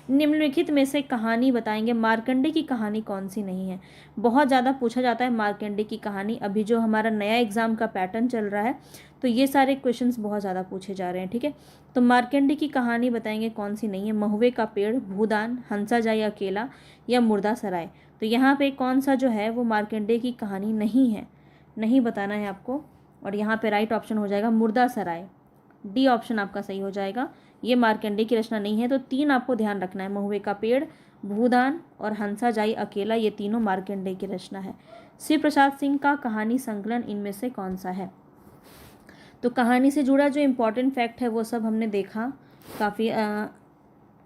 S1: निम्नलिखित में से कहानी बताएंगे मार्कंडे की कहानी कौन सी नहीं है? बहुत ज़्यादा पूछा जाता है मार्कंडे की कहानी। अभी जो हमारा नया एग्जाम का पैटर्न चल रहा है तो ये सारे क्वेश्चंस बहुत ज़्यादा पूछे जा रहे हैं, ठीक है। तो मार्कंडे की कहानी बताएंगे कौन सी नहीं है? महुए का पेड़, भूदान, हंसा जाए अकेला या मुर्दा सराय। तो यहाँ पे कौन सा जो है वो मार्कंडे की कहानी नहीं है, नहीं बताना है आपको। और यहाँ पे राइट ऑप्शन हो जाएगा मुर्दा सराय, डी ऑप्शन आपका सही हो जाएगा। ये मार्कंडे की रचना नहीं है। तो 3 आपको ध्यान रखना है, महुए का पेड़, भूदान और हंसा जाई अकेला, ये तीनों मार्कंडे की रचना है। शिव प्रसाद सिंह का कहानी संकलन इनमें से कौन सा है? तो कहानी से जुड़ा जो इम्पोर्टेंट फैक्ट है वो सब हमने देखा,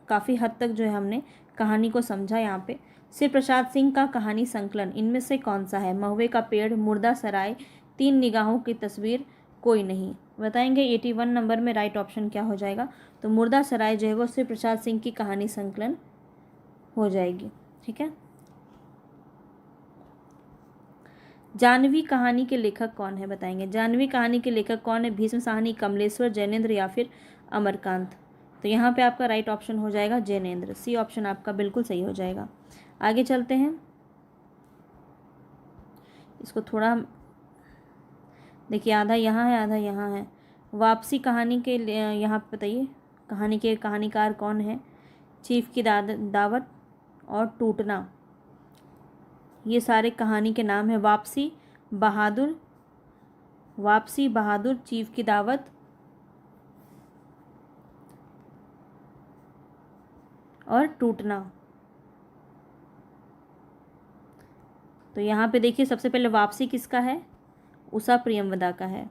S1: काफ़ी हद तक जो है हमने कहानी को समझा। यहाँ पे शिव प्रसाद सिंह का कहानी संकलन इनमें से कौन सा है? महुए का पेड़, मुर्दा सराय, 3 निगाहों की तस्वीर, कोई नहीं। बताएंगे। 81 नंबर में राइट ऑप्शन क्या हो जाएगा? तो मुर्दा सराय जो है वो शिव प्रसाद सिंह की कहानी संकलन हो जाएगी, ठीक है। जानवी कहानी के लेखक कौन है? बताएंगे। जानवी कहानी के लेखक कौन है? भीष्म साहनी, कमलेश्वर, जैनेन्द्र या फिर अमरकांत। तो यहाँ पे आपका राइट ऑप्शन हो जाएगा जैनेन्द्र, सी ऑप्शन आपका बिल्कुल सही हो जाएगा। आगे चलते हैं। इसको थोड़ा देखिए, आधा यहाँ है आधा यहाँ है। वापसी कहानी के यहाँ पे बताइए कहानी के कहानीकार कौन है? चीफ की दावत और टूटना, ये सारे कहानी के नाम है। वापसी, बहादुर, चीफ की दावत और टूटना। तो यहाँ पे देखिए, सबसे पहले वापसी किसका है? उषा प्रियमवदा का है,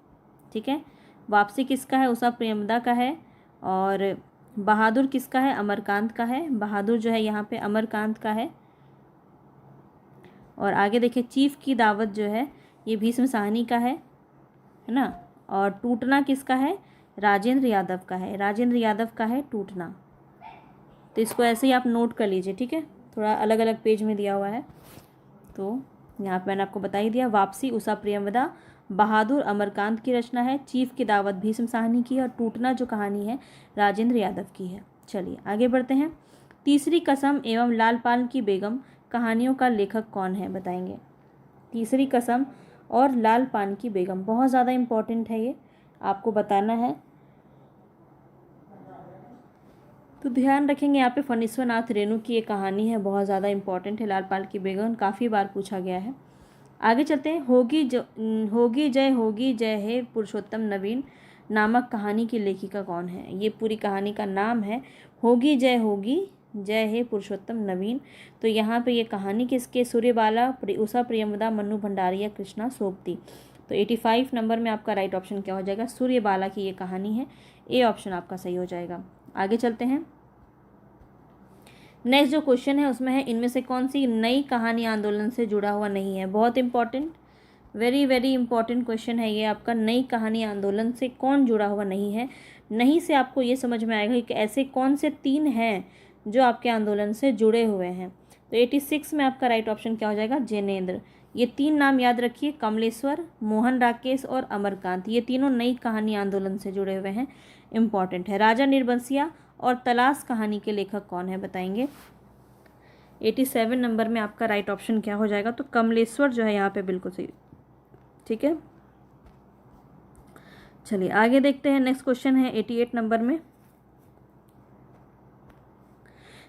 S1: ठीक है। वापसी किसका है? उषा प्रियमवदा का है। और बहादुर किसका है? अमरकांत का है। बहादुर जो है यहाँ पे अमरकांत का है। और आगे देखिए, चीफ की दावत जो है ये भीष्म साहनी का है ना। और टूटना किसका है? राजेंद्र यादव का है। राजेंद्र यादव का है टूटना। तो इसको ऐसे ही आप नोट कर लीजिए, ठीक है। थोड़ा अलग अलग पेज में दिया हुआ है, तो यहाँ पे मैंने आपको बता ही दिया। वापसी उषा प्रियमवदा, बहादुर अमरकांत की रचना है, चीफ की दावत भीष्म साहनी की, और टूटना जो कहानी है राजेंद्र यादव की है। चलिए आगे बढ़ते हैं। तीसरी कसम एवं लाल पाल की बेगम कहानियों का लेखक कौन है? बताएंगे। तीसरी कसम और लाल पान की बेगम बहुत ज़्यादा इम्पोर्टेंट है, ये आपको बताना है। तो ध्यान रखेंगे यहाँ पे फणीश्वर नाथ रेणु की ये कहानी है, बहुत ज़्यादा इम्पोर्टेंट है। लाल पाल की बेगम काफ़ी बार पूछा गया है। आगे चलते हैं। होगी जय हे पुरुषोत्तम नवीन नामक कहानी की लेखिका कौन है? ये पूरी कहानी का नाम है होगी जय होगी जय हे पुरुषोत्तम नवीन। तो यहाँ पे ये कहानी किसके, सूर्यबाला, उषा प्रियमदा, मन्नू भंडारी या कृष्णा सोबती। तो 85 नंबर में आपका राइट ऑप्शन क्या हो जाएगा, सूर्यबाला की ये कहानी है। ए ऑप्शन आपका सही हो जाएगा। आगे चलते हैं। नेक्स्ट जो क्वेश्चन है उसमें है, इनमें से कौन सी नई कहानी आंदोलन से जुड़ा हुआ नहीं है। बहुत important, very very important question है ये आपका। नई कहानी आंदोलन से कौन जुड़ा हुआ नहीं है। नहीं से आपको ये समझ में आएगा कि ऐसे कौन से 3 हैं जो आपके आंदोलन से जुड़े हुए हैं। तो 86 में आपका राइट ऑप्शन क्या हो जाएगा, जैनेन्द्र। ये 3 नाम याद रखिए, कमलेश्वर, मोहन राकेश और अमरकांत। ये तीनों नई कहानी आंदोलन से जुड़े हुए हैं, इंपॉर्टेंट है। राजा निर्बंसिया और तलाश कहानी के लेखक कौन है बताएंगे। 87 नंबर में आपका राइट ऑप्शन क्या हो जाएगा, तो कमलेश्वर जो है यहाँ पे बिल्कुल सही। ठीक है, चलिए आगे देखते हैं। नेक्स्ट क्वेश्चन है 88 नंबर में,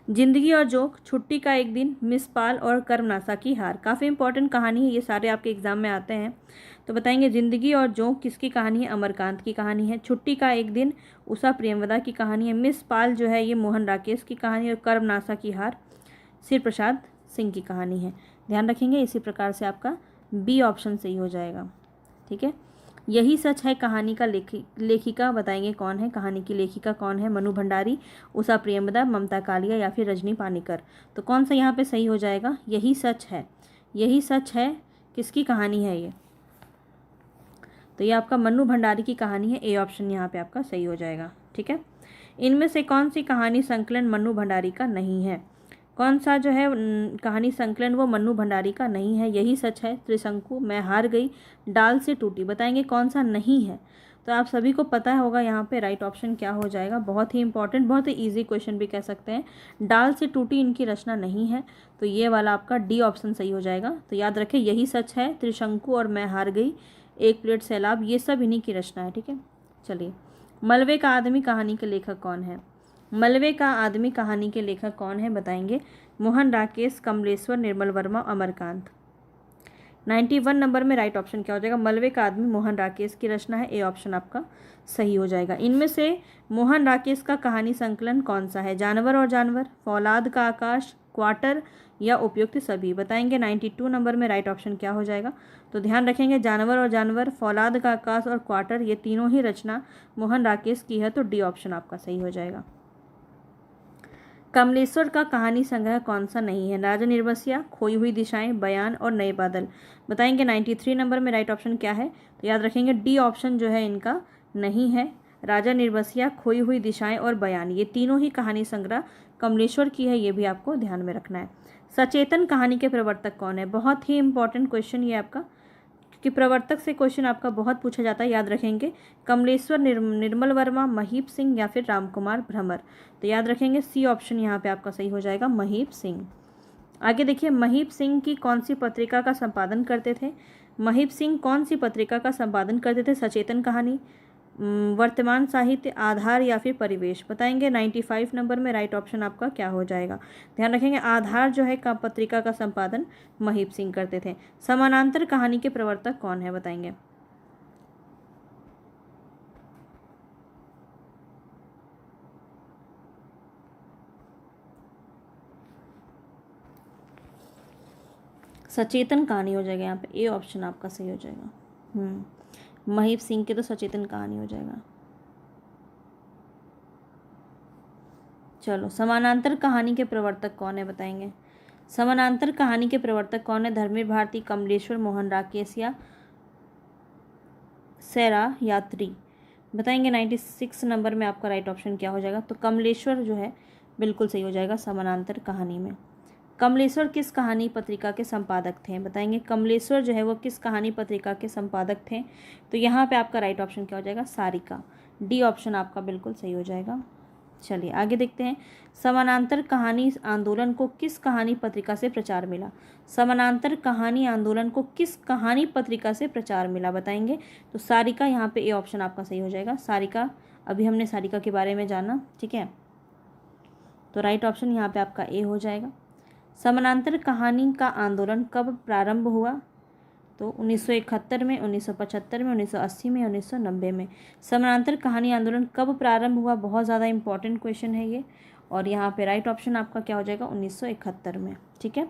S1: जिंदगी और जोक, छुट्टी का एक दिन, मिस पाल और कर्मनासा की हार। काफ़ी इंपॉर्टेंट कहानी है, ये सारे आपके एग्जाम में आते हैं। तो बताएंगे जिंदगी और जोक किसकी कहानी है, अमरकांत की कहानी है। छुट्टी का एक दिन उषा प्रियमदा की कहानी है। मिस पाल जो है ये मोहन राकेश की कहानी है। और कर्मनासा की हार सिर प्रसाद सिंह की कहानी है। ध्यान रखेंगे, इसी प्रकार से आपका बी ऑप्शन सही हो जाएगा। ठीक है, यही सच है कहानी का लेखिका बताएंगे कौन है, कहानी की लेखिका कौन है, मनु भंडारी, उषा प्रियमदा, ममता कालिया या फिर रजनी पानीकर। तो कौन सा यहाँ पे सही हो जाएगा, यही सच है। यही सच है किसकी कहानी है ये, तो ये आपका मन्नू भंडारी की कहानी है। ए ऑप्शन यहाँ पे आपका सही हो जाएगा। ठीक है, इनमें से कौन सी कहानी संकलन मन्नू भंडारी का नहीं है। कौन सा जो है कहानी संकलन वो मन्नू भंडारी का नहीं है। यही सच है, त्रिशंकु, मैं हार गई, डाल से टूटी। बताएंगे कौन सा नहीं है। तो आप सभी को पता होगा यहाँ पे राइट ऑप्शन क्या हो जाएगा। बहुत ही इंपॉर्टेंट, बहुत ही इजी क्वेश्चन भी कह सकते हैं। डाल से टूटी इनकी रचना नहीं है, तो ये वाला आपका डी ऑप्शन सही हो जाएगा। तो याद रखें, यही सच है, त्रिशंकु और मैं हार गई, एक प्लेट सैलाब, ये सब इन्हीं की रचना है। ठीक है, चलिए। मलबे का आदमी कहानी के लेखक कौन है। मलबे का आदमी कहानी के लेखक कौन है बताएंगे, मोहन राकेश, कमलेश्वर, निर्मल वर्मा, अमरकांत। 91 नंबर में राइट ऑप्शन क्या हो जाएगा, मलबे का आदमी मोहन राकेश की रचना है। ए ऑप्शन आपका सही हो जाएगा। इनमें से मोहन राकेश का कहानी संकलन कौन सा है, जानवर और जानवर, फौलाद का आकाश, क्वार्टर या उपयुक्त सभी। बताएंगे 92 नंबर में राइट ऑप्शन क्या हो जाएगा। तो ध्यान रखेंगे, जानवर और जानवर, फौलाद का आकाश और क्वार्टर, ये तीनों ही रचना मोहन राकेश की है। तो डी ऑप्शन आपका सही हो जाएगा। कमलेश्वर का कहानी संग्रह कौन सा नहीं है, राजा निर्बसिया, खोई हुई दिशाएं, बयान और नए बादल। बताएंगे 93 नंबर में राइट ऑप्शन क्या है। तो याद रखेंगे डी ऑप्शन जो है इनका नहीं है। राजा निर्बसिया, खोई हुई दिशाएं और बयान, ये तीनों ही कहानी संग्रह कमलेश्वर की है, ये भी आपको ध्यान में रखना है। सचेतन कहानी के प्रवर्तक कौन है, बहुत ही इंपॉर्टेंट क्वेश्चन ये आपका, कि प्रवर्तक से क्वेश्चन आपका बहुत पूछा जाता है। याद रखेंगे कमलेश्वर, निर्मल वर्मा, महीप सिंह या फिर रामकुमार भ्रमर। तो याद रखेंगे सी ऑप्शन यहाँ पे आपका सही हो जाएगा, महीप सिंह। आगे देखिए, महीप सिंह की कौन सी पत्रिका का संपादन करते थे। महीप सिंह कौन सी पत्रिका का संपादन करते थे, सचेतन कहानी, वर्तमान साहित्य, आधार या फिर परिवेश। बताएंगे 95 नंबर में राइट ऑप्शन आपका क्या हो जाएगा। ध्यान रखेंगे, आधार जो है का पत्रिका का संपादन महीप सिंह करते थे। समानांतर कहानी के प्रवर्तक कौन है बताएंगे। सचेतन कहानी हो जाएगा यहाँ पे, ए ऑप्शन आपका सही हो जाएगा। महीप सिंह के तो सचेतन कहानी हो जाएगा। चलो, समानांतर कहानी के प्रवर्तक कौन है बताएंगे। समानांतर कहानी के प्रवर्तक कौन है, धर्मवीर भारती, कमलेश्वर, मोहन राकेश या सैरा यात्री। बताएंगे 96 नंबर में आपका राइट ऑप्शन क्या हो जाएगा। तो कमलेश्वर जो है बिल्कुल सही हो जाएगा समानांतर कहानी में। कमलेश्वर किस कहानी पत्रिका के संपादक थे। बताएंगे कमलेश्वर जो है वो किस कहानी पत्रिका के संपादक थे। तो यहाँ पे आपका राइट ऑप्शन क्या हो जाएगा, सारिका। डी ऑप्शन आपका बिल्कुल सही हो जाएगा। चलिए आगे देखते हैं, समानांतर कहानी आंदोलन को किस कहानी पत्रिका से प्रचार मिला। समानांतर कहानी आंदोलन को किस कहानी पत्रिका से प्रचार मिला बताएंगे। तो सारिका, यहाँ पे ए ऑप्शन आपका सही हो जाएगा, सारिका। अभी हमने सारिका के बारे में जाना, ठीक है। तो राइट ऑप्शन यहाँ पे आपका ए हो जाएगा। समानांतर कहानी का आंदोलन कब प्रारंभ हुआ। तो 1971 में, 1975 में, 1980 में, 1990 में। समानांतर कहानी आंदोलन कब प्रारंभ हुआ, बहुत ज़्यादा इंपॉर्टेंट क्वेश्चन है ये। और यहाँ पे राइट ऑप्शन आपका क्या हो जाएगा 1971 में, ठीक है।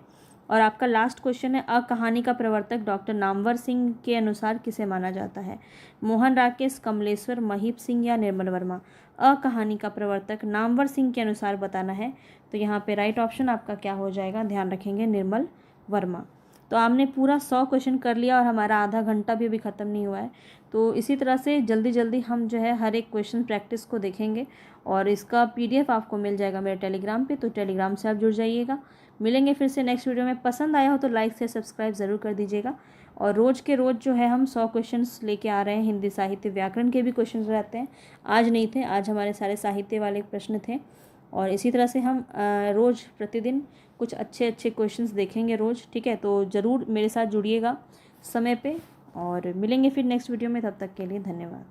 S1: और आपका लास्ट क्वेश्चन है, कहानी का प्रवर्तक डॉक्टर नामवर सिंह के अनुसार किसे माना जाता है? मोहन राकेश, कमलेश्वर, महीप सिंह या निर्मल वर्मा? कहानी का प्रवर्तक नामवर सिंह के अनुसार बताना है, तो यहाँ पे राइट ऑप्शन आपका क्या हो जाएगा, ध्यान रखेंगे, निर्मल वर्मा। तो आपने पूरा 100 क्वेश्चन कर लिया और हमारा आधा घंटा भी अभी ख़त्म नहीं हुआ है। तो इसी तरह से जल्दी जल्दी हम जो है हर एक क्वेश्चन प्रैक्टिस को देखेंगे और इसका PDF आपको मिल जाएगा मेरे टेलीग्राम पे, तो टेलीग्राम से आप जुड़ जाइएगा। मिलेंगे फिर से नेक्स्ट वीडियो में। पसंद आया हो तो लाइक से सब्सक्राइब ज़रूर कर दीजिएगा। और रोज़ के रोज़ जो है हम 100 क्वेश्चंस लेके आ रहे हैं। हिंदी साहित्य व्याकरण के भी क्वेश्चंस रहते हैं, आज नहीं थे, आज हमारे सारे साहित्य वाले प्रश्न थे। और इसी तरह से हम रोज़ प्रतिदिन कुछ अच्छे अच्छे क्वेश्चंस देखेंगे रोज़, ठीक है। तो ज़रूर मेरे साथ जुड़िएगा समय पे, और मिलेंगे फिर नेक्स्ट वीडियो में। तब तक के लिए धन्यवाद।